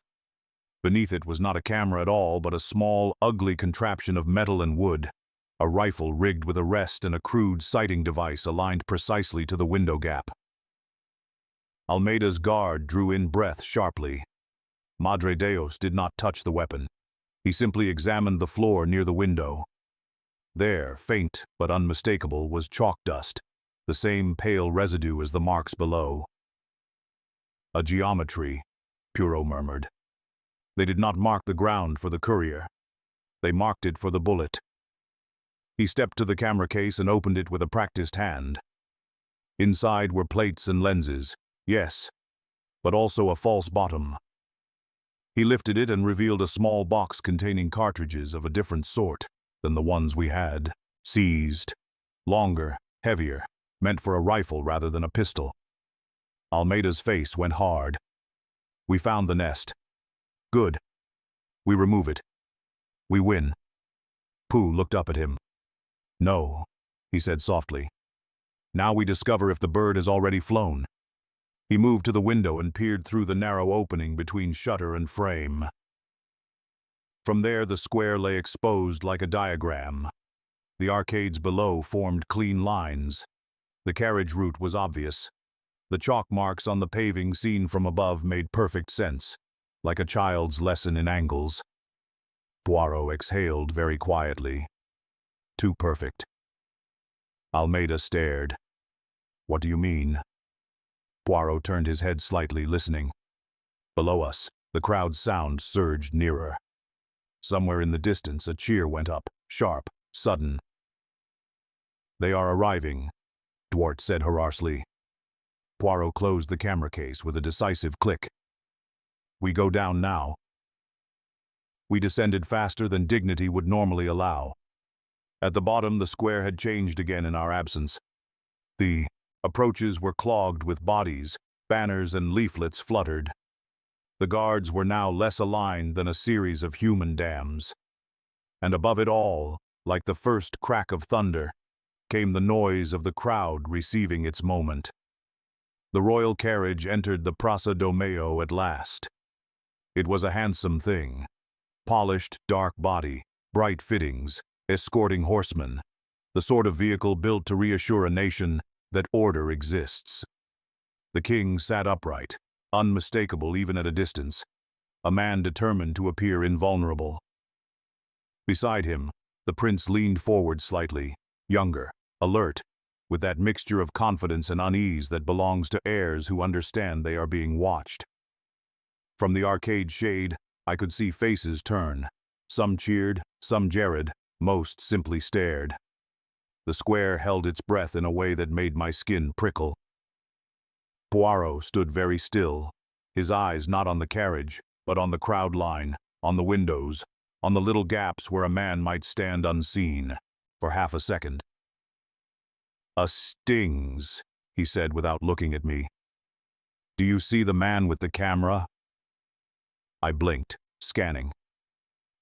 Beneath it was not a camera at all, but a small, ugly contraption of metal and wood, a rifle rigged with a rest and a crude sighting device aligned precisely to the window gap. Almeida's guard drew in breath sharply. Madre Deus did not touch the weapon. He simply examined the floor near the window. There, faint but unmistakable, was chalk dust, the same pale residue as the marks below. "A geometry," Poirot murmured. "They did not mark the ground for the courier. They marked it for the bullet." He stepped to the camera case and opened it with a practiced hand. Inside were plates and lenses, yes, but also a false bottom. He lifted it and revealed a small box containing cartridges of a different sort than the ones we had seized. Longer, heavier, meant for a rifle rather than a pistol. Almeida's face went hard. "We found the nest. Good. We remove it. We win." Pooh looked up at him. "No," he said softly. "Now we discover if the bird has already flown." He moved to the window and peered through the narrow opening between shutter and frame. From there the square lay exposed like a diagram. The arcades below formed clean lines. The carriage route was obvious. The chalk marks on the paving seen from above made perfect sense, like a child's lesson in angles. Poirot exhaled very quietly. Too perfect. Almeida stared. "What do you mean?" Poirot turned his head slightly, listening. Below us, the crowd's sound surged nearer. Somewhere in the distance, a cheer went up, sharp, sudden. "They are arriving," Duarte said hoarsely. Poirot closed the camera case with a decisive click. "We go down now." We descended faster than dignity would normally allow. At the bottom, the square had changed again in our absence. The approaches were clogged with bodies, banners and leaflets fluttered. The guards were now less aligned than a series of human dams. And above it all, like the first crack of thunder, came the noise of the crowd receiving its moment. The royal carriage entered the Praça do Maio at last. It was a handsome thing. Polished, dark body, bright fittings, escorting horsemen, the sort of vehicle built to reassure a nation that order exists. The king sat upright, unmistakable even at a distance, a man determined to appear invulnerable. Beside him, the prince leaned forward slightly, younger, alert, with that mixture of confidence and unease that belongs to heirs who understand they are being watched. From the arcade shade, I could see faces turn. Some cheered, some jeered, most simply stared. The square held its breath in a way that made my skin prickle. Poirot stood very still, his eyes not on the carriage, but on the crowd line, on the windows, on the little gaps where a man might stand unseen, for half a second. "A stings," he said without looking at me. "Do you see the man with the camera?" I blinked, scanning.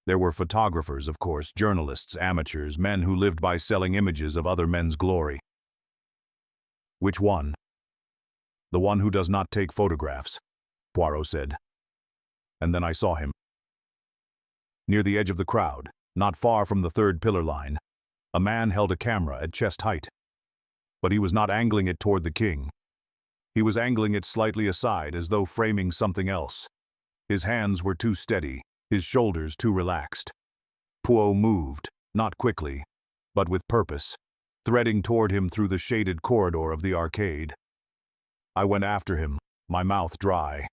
There were photographers, of course, journalists, amateurs, men who lived by selling images of other men's glory. "Which one?" "The one who does not take photographs," Poirot said. And then I saw him. Near the edge of the crowd, not far from the third pillar line, a man held a camera at chest height. But he was not angling it toward the king. He was angling it slightly aside, as though framing something else. His hands were too steady, his shoulders too relaxed. Poirot moved, not quickly, but with purpose, threading toward him through the shaded corridor of the arcade. I went after him, my mouth dry.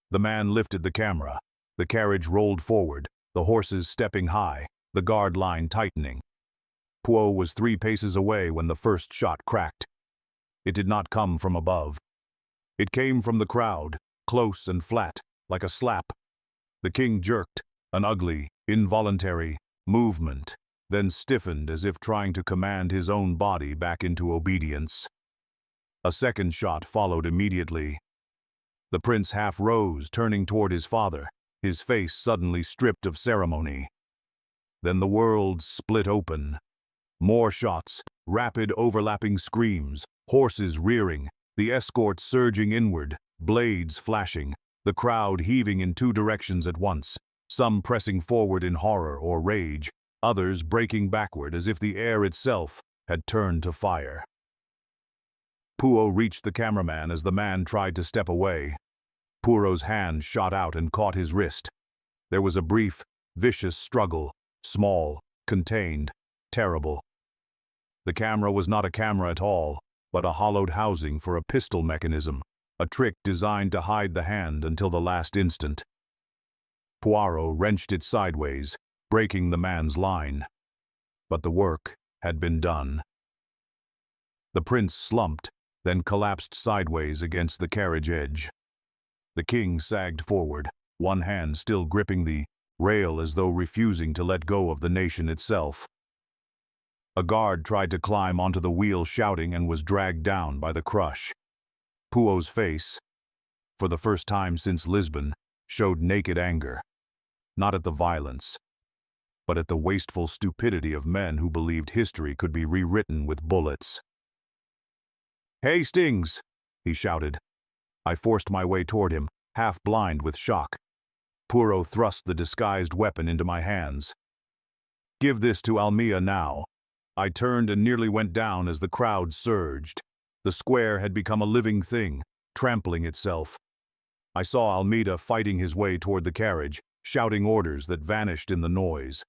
The man lifted the camera. The carriage rolled forward, the horses stepping high, the guard line tightening. Poirot was 3 paces away when the first shot cracked. It did not come from above. It came from the crowd, close and flat, like a slap. The king jerked, an ugly, involuntary movement, then stiffened as if trying to command his own body back into obedience. A second shot followed immediately. The prince half rose, turning toward his father, his face suddenly stripped of ceremony. Then the world split open. More shots, rapid overlapping screams, horses rearing, the escort surging inward, blades flashing, the crowd heaving in 2 directions at once, some pressing forward in horror or rage, others breaking backward as if the air itself had turned to fire. Poirot reached the cameraman as the man tried to step away. Poirot's hand shot out and caught his wrist. There was a brief, vicious struggle, small, contained, terrible. The camera was not a camera at all, but a hollowed housing for a pistol mechanism, a trick designed to hide the hand until the last instant. Poirot wrenched it sideways, breaking the man's line. But the work had been done. The prince slumped, then collapsed sideways against the carriage edge. The king sagged forward, one hand still gripping the rail as though refusing to let go of the nation itself. A guard tried to climb onto the wheel shouting and was dragged down by the crush. Poirot's face, for the first time since Lisbon, showed naked anger, not at the violence, but at the wasteful stupidity of men who believed history could be rewritten with bullets. "Hastings!" he shouted. I forced my way toward him, half blind with shock. Poirot thrust the disguised weapon into my hands. "Give this to Almia now." I turned and nearly went down as the crowd surged. The square had become a living thing, trampling itself. I saw Almeida fighting his way toward the carriage, shouting orders that vanished in the noise.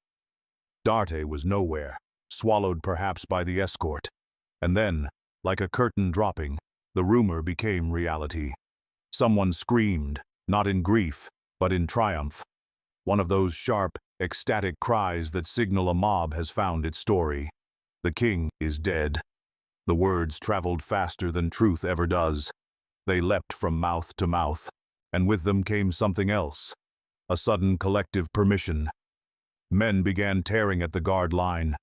Darte was nowhere, swallowed perhaps by the escort. And then, like a curtain dropping, the rumor became reality. Someone screamed, not in grief, but in triumph. One of those sharp, ecstatic cries that signal a mob has found its story. The king is dead. The words traveled faster than truth ever does. They leapt from mouth to mouth, and with them came something else. A sudden collective permission. Men began tearing at the guard line.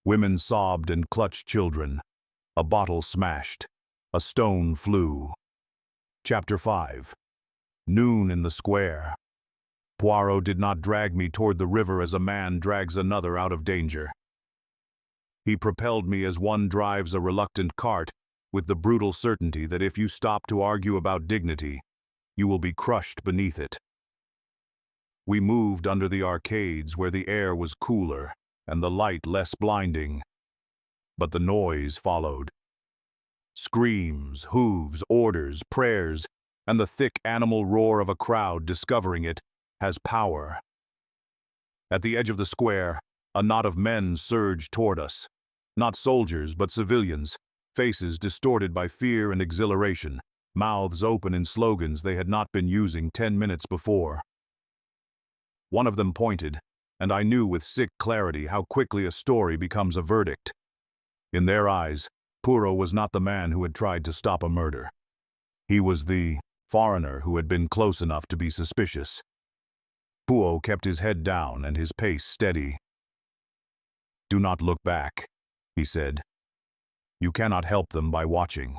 Women sobbed and clutched children. A bottle smashed. A stone flew. Chapter 5. Noon in the square. Poirot did not drag me toward the river as a man drags another out of danger. He propelled me as one drives a reluctant cart, with the brutal certainty that if you stop to argue about dignity, you will be crushed beneath it. We moved under the arcades where the air was cooler and the light less blinding. But the noise followed. Screams, hooves, orders, prayers, and the thick animal roar of a crowd discovering it has power. At the edge of the square, a knot of men surged toward us. Not soldiers, but civilians, faces distorted by fear and exhilaration, mouths open in slogans they had not been using 10 minutes before. One of them pointed, and I knew with sick clarity how quickly a story becomes a verdict. In their eyes, Poirot was not the man who had tried to stop a murder. He was the foreigner who had been close enough to be suspicious. Poirot kept his head down and his pace steady. "Do not look back," he said. "You cannot help them by watching."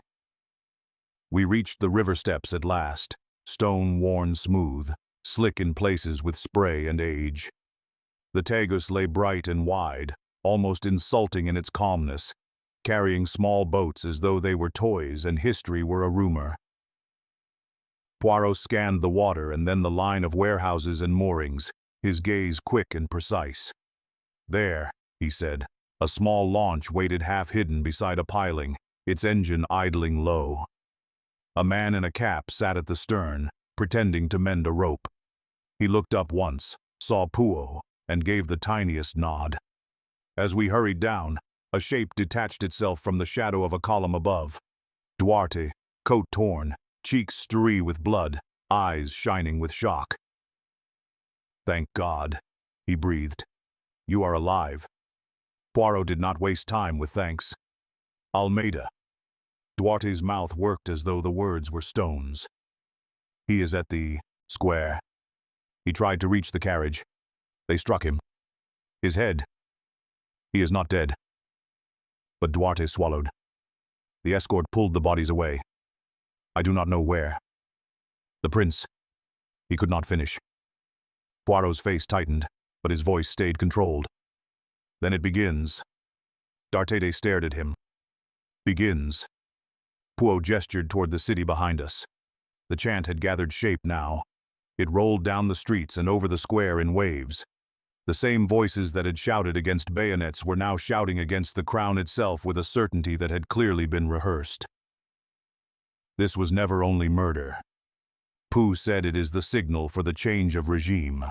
We reached the river steps at last, stone worn smooth, slick in places with spray and age. The Tagus lay bright and wide, almost insulting in its calmness, carrying small boats as though they were toys and history were a rumor. Poirot scanned the water and then the line of warehouses and moorings, his gaze quick and precise. "There," he said, a small launch waited half-hidden beside a piling, its engine idling low. A man in a cap sat at the stern, pretending to mend a rope. He looked up once, saw Poirot, and gave the tiniest nod. As we hurried down, a shape detached itself from the shadow of a column above. Duarte, coat torn, cheeks strewy with blood, eyes shining with shock. "Thank God," he breathed. "You are alive." Poirot did not waste time with thanks. "Almeida." Duarte's mouth worked as though the words were stones. "He is at the square." He tried to reach the carriage. They struck him. His head. "He is not dead." But Duarte swallowed. The escort pulled the bodies away. "I do not know where." "The prince." He could not finish. Poirot's face tightened, but his voice stayed controlled. "Then it begins." D'Artagnan stared at him. "Begins." Poirot gestured toward the city behind us. The chant had gathered shape now. It rolled down the streets and over the square in waves. The same voices that had shouted against bayonets were now shouting against the crown itself with a certainty that had clearly been rehearsed. This was never only murder. Pooh said it is the signal for the change of regime.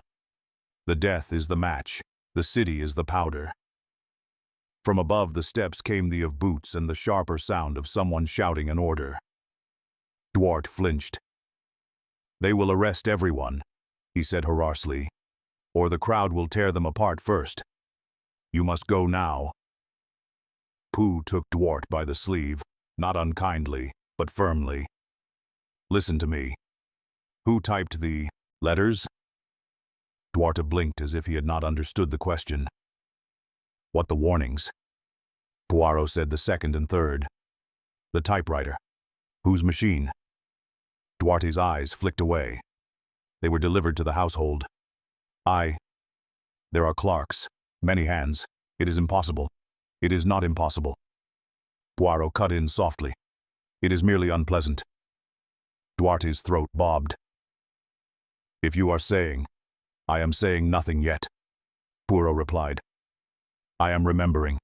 The death is the match, the city is the powder. From above the steps came the of boots and the sharper sound of someone shouting an order. Duarte flinched. "They will arrest everyone," he said hoarsely, "or the crowd will tear them apart first. You must go now." Pooh took Duarte by the sleeve, not unkindly, but firmly. "Listen to me. Who typed the letters?" Duarte blinked as if he had not understood the question. "What the warnings?" Poirot said the second and third. "The typewriter. Whose machine?" Duarte's eyes flicked away. "They were delivered to the household." "There are clerks, many hands. It is impossible." "It is not impossible." Poirot cut in softly. "It is merely unpleasant." Duarte's throat bobbed. "If you are saying, I am saying nothing yet," Poirot replied. "I am remembering."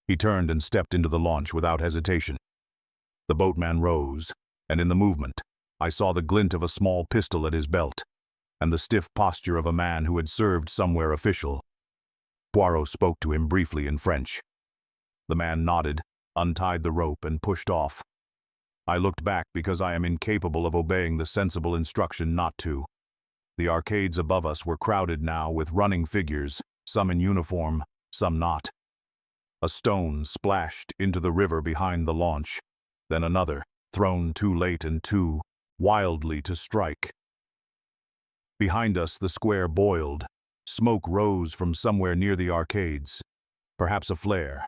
He turned and stepped into the launch without hesitation. The boatman rose, and in the movement, I saw the glint of a small pistol at his belt, and the stiff posture of a man who had served somewhere official. Poirot spoke to him briefly in French. The man nodded, untied the rope, and pushed off. I looked back because I am incapable of obeying the sensible instruction not to. The arcades above us were crowded now with running figures, some in uniform, some not. A stone splashed into the river behind the launch, then another, thrown too late and too wildly to strike. Behind us the square boiled. Smoke rose from somewhere near the arcades. Perhaps a flare,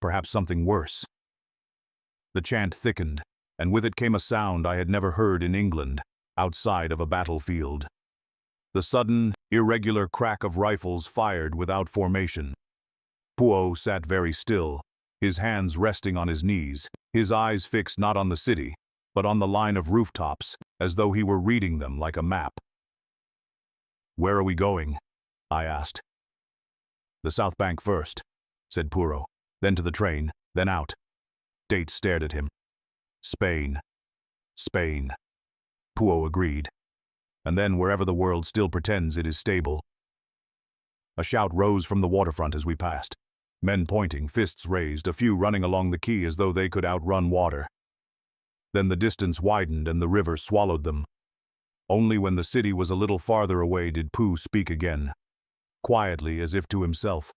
perhaps something worse. The chant thickened, and with it came a sound I had never heard in England, outside of a battlefield. The sudden, irregular crack of rifles fired without formation. Poirot sat very still, his hands resting on his knees, his eyes fixed not on the city, but on the line of rooftops, as though he were reading them like a map. Where are we going? I asked. The South Bank first, said Poirot. Then to the train, then out. Dates stared at him. Spain. Spain. Poirot agreed. And then wherever the world still pretends it is stable. A shout rose from the waterfront as we passed. Men pointing, fists raised, a few running along the quay as though they could outrun water. Then the distance widened and the river swallowed them. Only when the city was a little farther away did Pooh speak again, quietly as if to himself.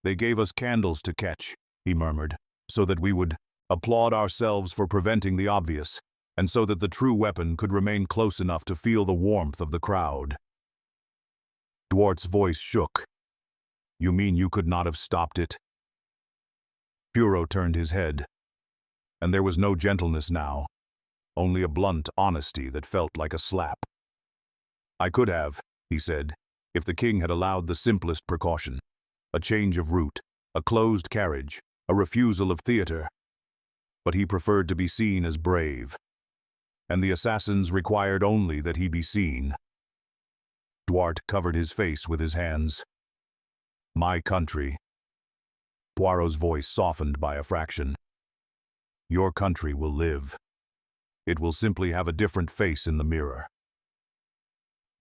They gave us candles to catch, he murmured, so that we would applaud ourselves for preventing the obvious, and so that the true weapon could remain close enough to feel the warmth of the crowd. Dwart's voice shook. You mean you could not have stopped it? Poirot turned his head, and there was no gentleness now, only a blunt honesty that felt like a slap. I could have, he said, if the king had allowed the simplest precaution, a change of route, a closed carriage, a refusal of theater. But he preferred to be seen as brave, and the assassins required only that he be seen. Dwart covered his face with his hands. My country. Poirot's voice softened by a fraction. Your country will live. It will simply have a different face in the mirror.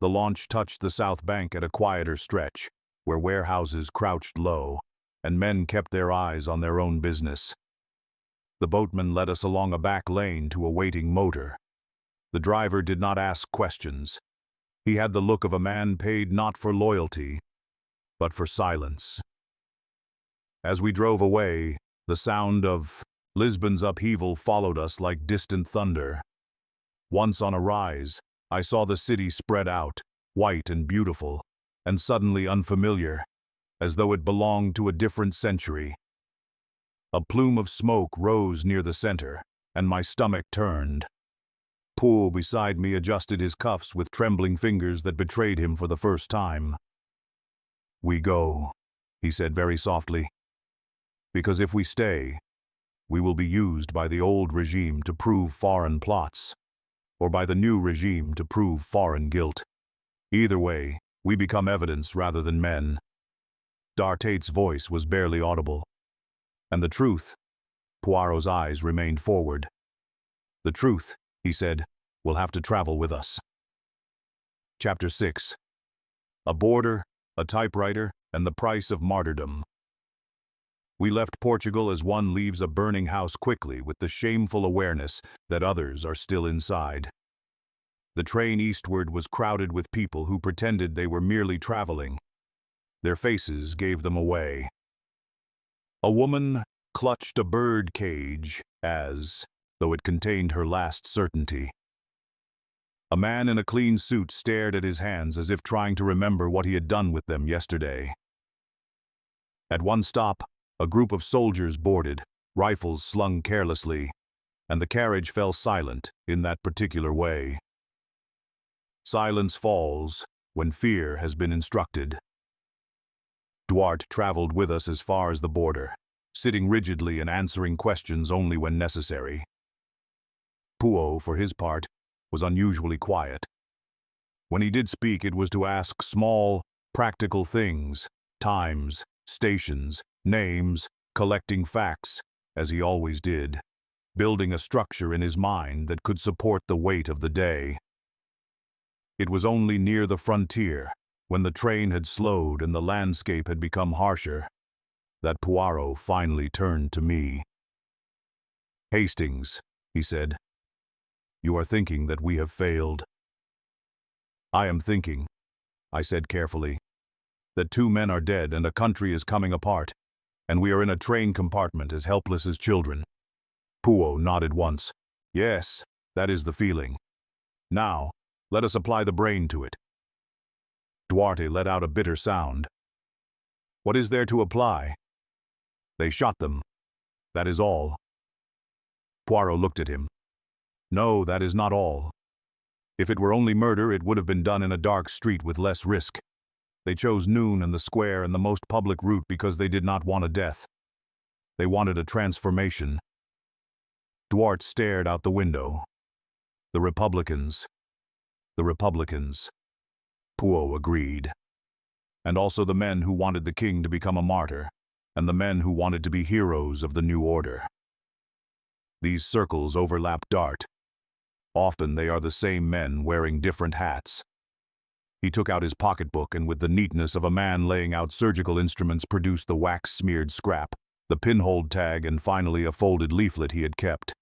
The launch touched the South Bank at a quieter stretch, where warehouses crouched low, and men kept their eyes on their own business. The boatman led us along a back lane to a waiting motor. The driver did not ask questions. He had the look of a man paid not for loyalty, but for silence. As we drove away, the sound of Lisbon's upheaval followed us like distant thunder. Once on a rise, I saw the city spread out, white and beautiful, and suddenly unfamiliar, as though it belonged to a different century. A plume of smoke rose near the center, and my stomach turned. Poole beside me adjusted his cuffs with trembling fingers that betrayed him for the first time. We go, he said very softly, because if we stay, we will be used by the old regime to prove foreign plots, or by the new regime to prove foreign guilt. Either way, we become evidence rather than men. D'Artait's voice was barely audible. And the truth, Poirot's eyes remained forward. The truth, he said, will have to travel with us. Chapter 6. A boarder, a typewriter, and the price of martyrdom. We left Portugal as one leaves a burning house quickly with the shameful awareness that others are still inside. The train eastward was crowded with people who pretended they were merely traveling. Their faces gave them away. A woman clutched a bird cage as though it contained her last certainty. A man in a clean suit stared at his hands as if trying to remember what he had done with them yesterday. At one stop, a group of soldiers boarded, rifles slung carelessly, and the carriage fell silent in that particular way. Silence falls when fear has been instructed. Dwart traveled with us as far as the border, sitting rigidly and answering questions only when necessary. Poirot, for his part, was unusually quiet. When he did speak, it was to ask small, practical things, times, stations, names, collecting facts, as he always did, building a structure in his mind that could support the weight of the day. It was only near the frontier, when the train had slowed and the landscape had become harsher, that Poirot finally turned to me. Hastings, he said, you are thinking that we have failed. I am thinking, I said carefully, that 2 men are dead and a country is coming apart, and we are in a train compartment as helpless as children. Poirot nodded once. Yes, that is the feeling. Now, let us apply the brain to it. Duarte let out a bitter sound. What is there to apply? They shot them. That is all. Poirot looked at him. No, that is not all. If it were only murder, it would have been done in a dark street with less risk. They chose noon and the square and the most public route because they did not want a death. They wanted a transformation. Duarte stared out the window. The Republicans. Poirot agreed. And also the men who wanted the king to become a martyr, and the men who wanted to be heroes of the new order. These circles overlap Dart. Often they are the same men wearing different hats. He took out his pocketbook and with the neatness of a man laying out surgical instruments produced the wax-smeared scrap, the pinholed tag, and finally a folded leaflet he had kept.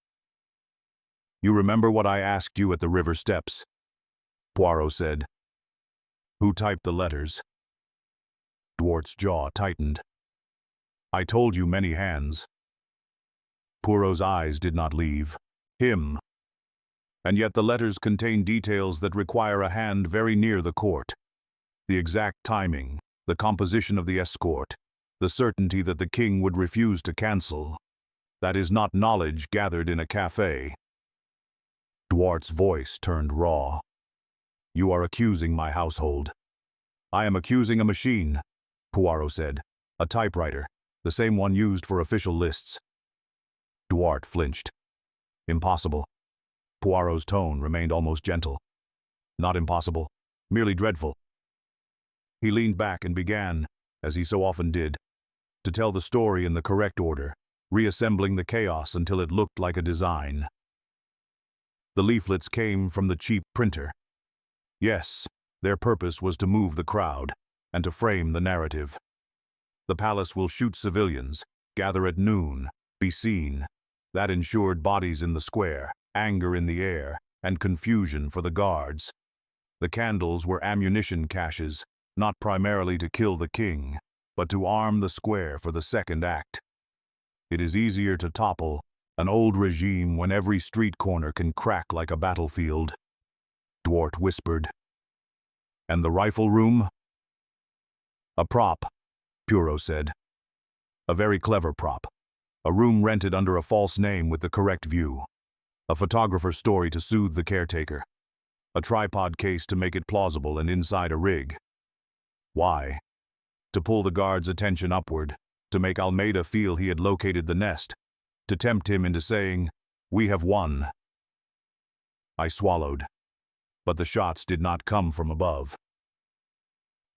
"You remember what I asked you at the river steps?" Poirot said. "Who typed the letters?" Dwart's jaw tightened. "I told you many hands." Poirot's eyes did not leave him. And yet the letters contain details that require a hand very near the court. The exact timing, the composition of the escort, the certainty that the king would refuse to cancel. That is not knowledge gathered in a cafe. Dwart's voice turned raw. "You are accusing my household." "I am accusing a machine," Poirot said. "A typewriter, the same one used for official lists." Dwart flinched. "Impossible." Poirot's tone remained almost gentle. "Not impossible, merely dreadful." He leaned back and began, as he so often did, to tell the story in the correct order, reassembling the chaos until it looked like a design. The leaflets came from the cheap printer. Yes, their purpose was to move the crowd and to frame the narrative. The palace will shoot civilians, gather at noon, be seen. That ensured bodies in the square, anger in the air, and confusion for the guards. The candles were ammunition caches, not primarily to kill the king, but to arm the square for the second act. It is easier to topple an old regime when every street corner can crack like a battlefield. Dwart whispered. "And the rifle room?" "A prop," Poirot said. "A very clever prop. A room rented under a false name with the correct view. A photographer's story to soothe the caretaker. A tripod case to make it plausible and inside a rig. Why? To pull the guard's attention upward, to make Almeida feel he had located the nest, to tempt him into saying, 'We have won.'" I swallowed. But the shots did not come from above.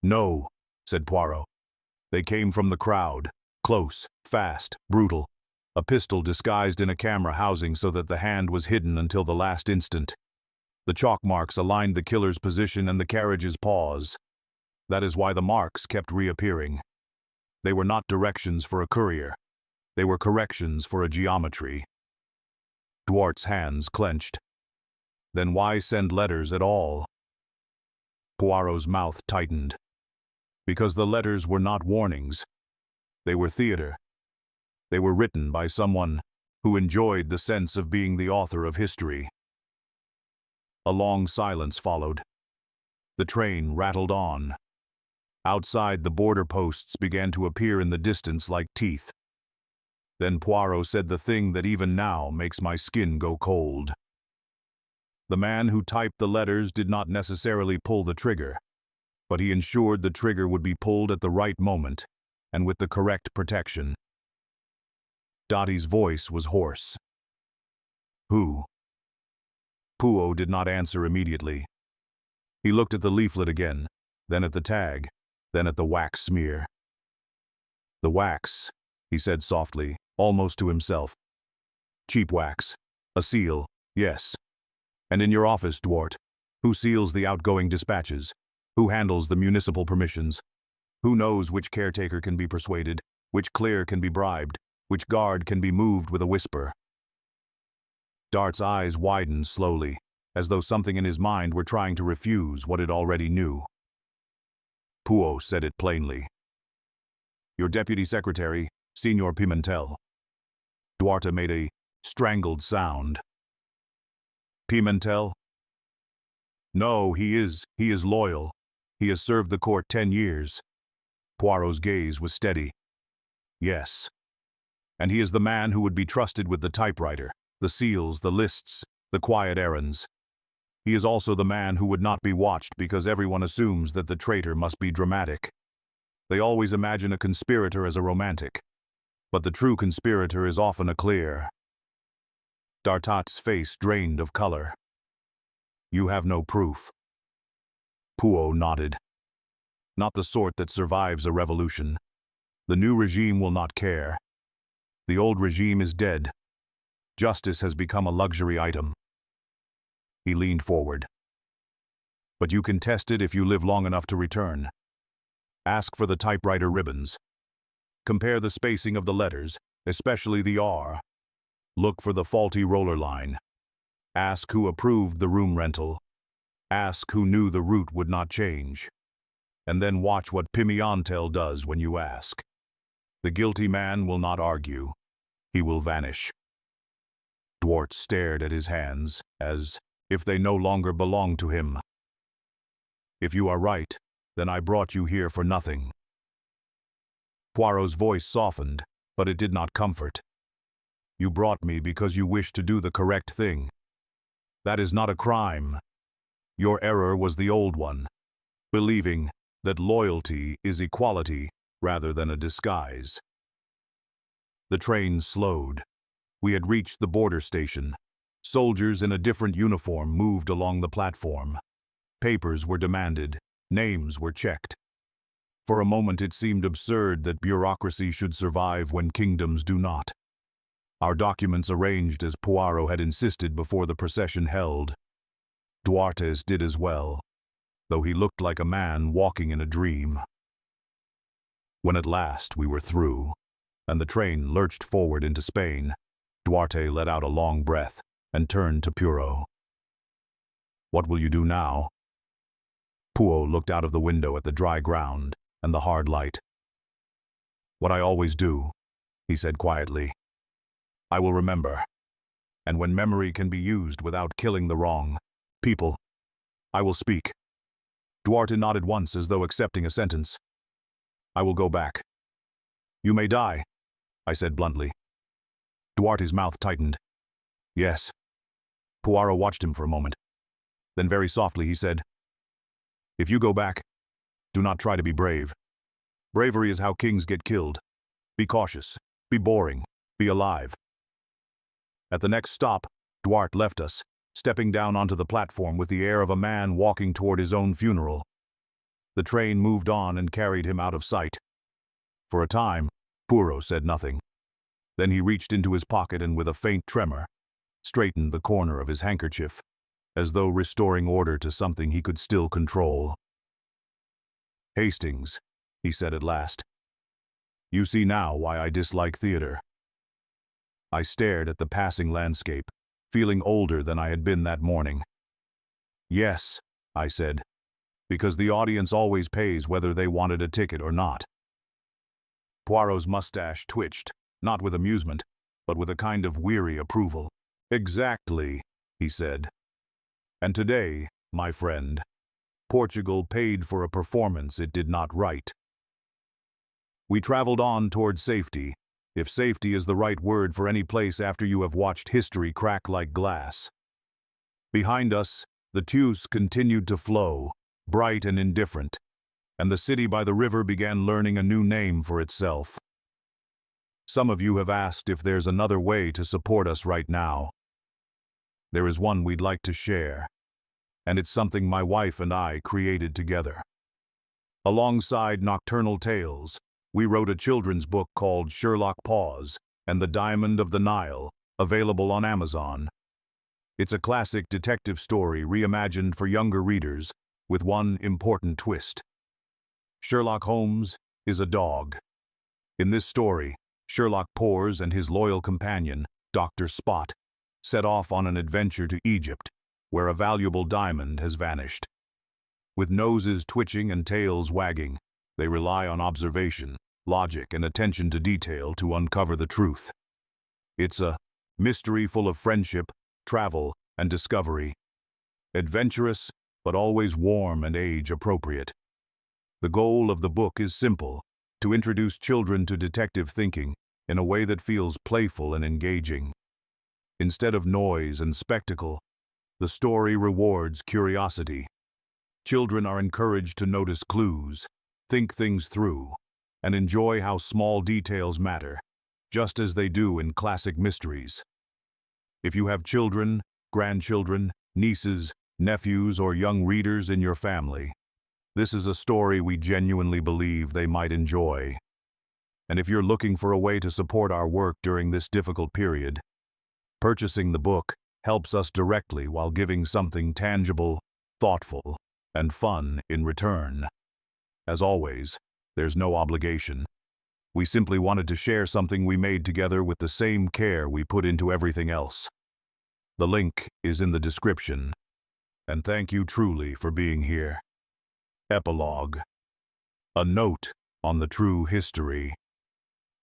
"No," said Poirot. "They came from the crowd, close, fast, brutal. A pistol disguised in a camera housing so that the hand was hidden until the last instant. The chalk marks aligned the killer's position and the carriage's pause. That is why the marks kept reappearing. They were not directions for a courier. They were corrections for a geometry." Dwart's hands clenched. "Then why send letters at all?" Poirot's mouth tightened. "Because the letters were not warnings. They were theater. They were written by someone who enjoyed the sense of being the author of history." A long silence followed. The train rattled on. Outside, the border posts began to appear in the distance like teeth. Then Poirot said the thing that even now makes my skin go cold. The man who typed the letters did not necessarily pull the trigger, but he ensured the trigger would be pulled at the right moment and with the correct protection. Dottie's voice was hoarse. "Who?" Poirot did not answer immediately. He looked at the leaflet again, then at the tag, then at the wax smear. "The wax," he said softly, almost to himself. "Cheap wax. A seal, yes. And in your office, Dwart, who seals the outgoing dispatches? Who handles the municipal permissions? Who knows which caretaker can be persuaded, which clear can be bribed, which guard can be moved with a whisper?" Dart's eyes widened slowly, as though something in his mind were trying to refuse what it already knew. Poirot said it plainly. "Your deputy secretary, Signor Pimentel." Duarte made a strangled sound. "Pimentel? No, he is loyal. He has served the court 10 years. Poirot's gaze was steady. "Yes. And he is the man who would be trusted with the typewriter, the seals, the lists, the quiet errands. He is also the man who would not be watched because everyone assumes that the traitor must be dramatic. They always imagine a conspirator as a romantic, but the true conspirator is often a clear." Dartat's face drained of color. "You have no proof." Poirot nodded. Not the sort that survives a revolution. The new regime will not care. The old regime is dead. Justice has become a luxury item. He leaned forward. But you can test it if you live long enough to return. Ask for the typewriter ribbons. Compare the spacing of the letters, especially the R. Look for the faulty roller line. Ask who approved the room rental. Ask who knew the route would not change. And then watch what Pimientel does when you ask. The guilty man will not argue. He will vanish. Dwart stared at his hands, as if they no longer belonged to him. If you are right, then I brought you here for nothing. Poirot's voice softened, but it did not comfort. You brought me because you wished to do the correct thing. That is not a crime. Your error was the old one, believing that loyalty is equality rather than a disguise. The train slowed. We had reached the border station. Soldiers in a different uniform moved along the platform. Papers were demanded. Names were checked. For a moment it seemed absurd that bureaucracy should survive when kingdoms do not. Our documents arranged as Poirot had insisted before the procession held. Duarte's did as well, though he looked like a man walking in a dream. When at last we were through, and the train lurched forward into Spain, Duarte let out a long breath and turned to Poirot. What will you do now? Poirot looked out of the window at the dry ground and the hard light. What I always do, he said quietly. I will remember. And when memory can be used without killing the wrong people, I will speak. Duarte nodded once as though accepting a sentence. I will go back. You may die, I said bluntly. Duarte's mouth tightened. Yes. Poirot watched him for a moment. Then very softly he said, If you go back, do not try to be brave. Bravery is how kings get killed. Be cautious. Be boring. Be alive. At the next stop, Duarte left us, stepping down onto the platform with the air of a man walking toward his own funeral. The train moved on and carried him out of sight. For a time, Poirot said nothing. Then he reached into his pocket and with a faint tremor, straightened the corner of his handkerchief, as though restoring order to something he could still control. Hastings, he said at last. You see now why I dislike theater. I stared at the passing landscape, feeling older than I had been that morning. Yes, I said, because the audience always pays whether they wanted a ticket or not. Poirot's mustache twitched, not with amusement, but with a kind of weary approval. Exactly, he said. And today, my friend, Portugal paid for a performance it did not write. We traveled on toward safety, if safety is the right word for any place after you have watched history crack like glass. Behind us, the Teus continued to flow, bright and indifferent, and the city by the river began learning a new name for itself. Some of you have asked if there's another way to support us right now. There is one we'd like to share, and it's something my wife and I created together. Alongside Nocturnal Tales, we wrote a children's book called Sherlock Paws and the Diamond of the Nile, available on Amazon. It's a classic detective story reimagined for younger readers with one important twist. Sherlock Holmes is a dog. In this story, Sherlock Poirot and his loyal companion, Dr. Spot, set off on an adventure to Egypt, where a valuable diamond has vanished. With noses twitching and tails wagging, they rely on observation, logic, and attention to detail to uncover the truth. It's a mystery full of friendship, travel, and discovery. Adventurous, but always warm and age-appropriate. The goal of the book is simple, to introduce children to detective thinking in a way that feels playful and engaging. Instead of noise and spectacle, the story rewards curiosity. Children are encouraged to notice clues, think things through, and enjoy how small details matter, just as they do in classic mysteries. If you have children, grandchildren, nieces, nephews, or young readers in your family, This is a story we genuinely believe they might enjoy. And if you're looking for a way to support our work during this difficult period, purchasing the book helps us directly while giving something tangible, thoughtful, and fun in return. As always, there's no obligation. We simply wanted to share something we made together with the same care we put into everything else. The link is in the description. And thank you truly for being here. Epilogue. A note on the true history.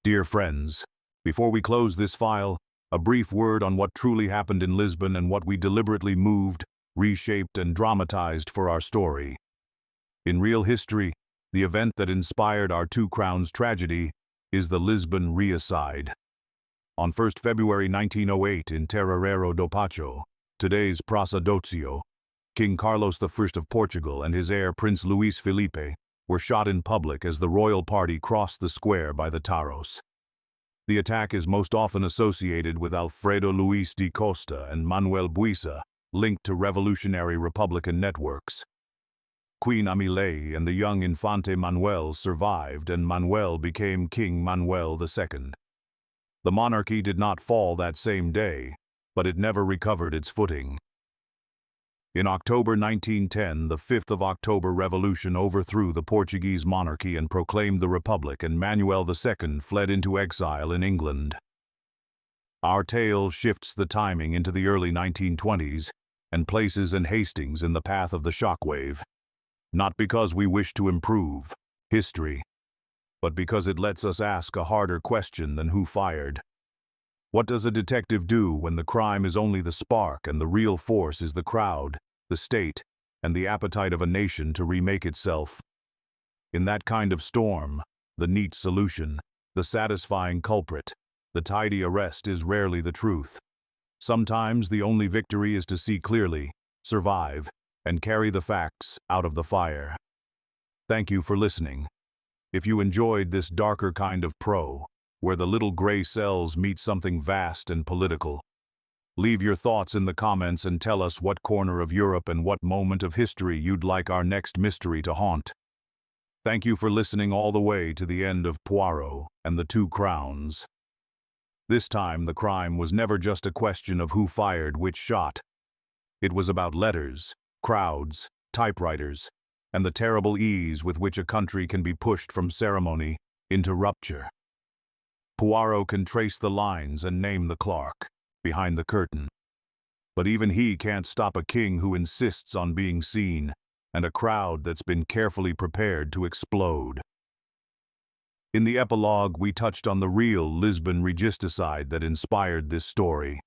Dear friends, before we close this file, a brief word on what truly happened in Lisbon and what we deliberately moved, reshaped, and dramatized for our story. In real history, the event that inspired our Two Crowns tragedy is the Lisbon Riocide. On 1st February 1908 in Terreiro do Pacho, today's Praça do Ocio, King Carlos I of Portugal and his heir Prince Luís Felipe were shot in public as the royal party crossed the square by the Taros. The attack is most often associated with Alfredo Luís de Costa and Manuel Buissa, linked to revolutionary Republican networks. Queen Amilé and the young Infante Manuel survived, and Manuel became King Manuel II. The monarchy did not fall that same day, but it never recovered its footing. In October 1910, the 5th of October Revolution overthrew the Portuguese monarchy and proclaimed the Republic, and Manuel II fled into exile in England. Our tale shifts the timing into the early 1920s and places Hastings in the path of the shockwave. Not because we wish to improve history, but because it lets us ask a harder question than who fired. What does a detective do when the crime is only the spark and the real force is the crowd, the state, and the appetite of a nation to remake itself? In that kind of storm, the neat solution, the satisfying culprit, the tidy arrest is rarely the truth. Sometimes the only victory is to see clearly, survive, and carry the facts out of the fire. Thank you for listening. If you enjoyed this darker kind of where the little gray cells meet something vast and political, leave your thoughts in the comments and tell us what corner of Europe and what moment of history you'd like our next mystery to haunt. Thank you for listening all the way to the end of Poirot and the Two Crowns. This time the crime was never just a question of who fired which shot. It was about letters, crowds, typewriters, and the terrible ease with which a country can be pushed from ceremony into rupture. Poirot can trace the lines and name the clerk behind the curtain. But even he can't stop a king who insists on being seen, and a crowd that's been carefully prepared to explode. In the epilogue, we touched on the real Lisbon regicide that inspired this story.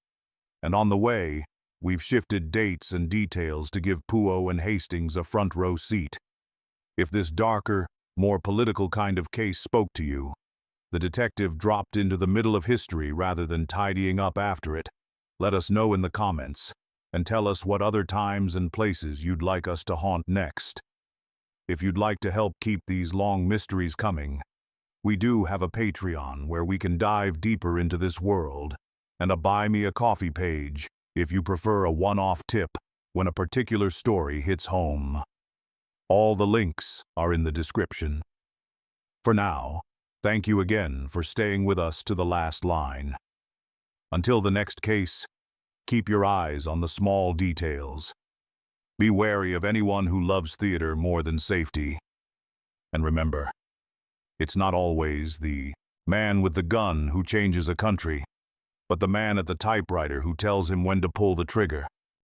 And on the way, we've shifted dates and details to give Poirot and Hastings a front-row seat. If this darker, more political kind of case spoke to you, the detective dropped into the middle of history rather than tidying up after it, let us know in the comments, and tell us what other times and places you'd like us to haunt next. If you'd like to help keep these long mysteries coming, we do have a Patreon where we can dive deeper into this world, and a Buy Me a Coffee page if you prefer a one-off tip when a particular story hits home. All the links are in the description. For now, thank you again for staying with us to the last line. Until the next case, keep your eyes on the small details. Be wary of anyone who loves theater more than safety. And remember, it's not always the man with the gun who changes a country, but the man at the typewriter who tells him when to pull the trigger.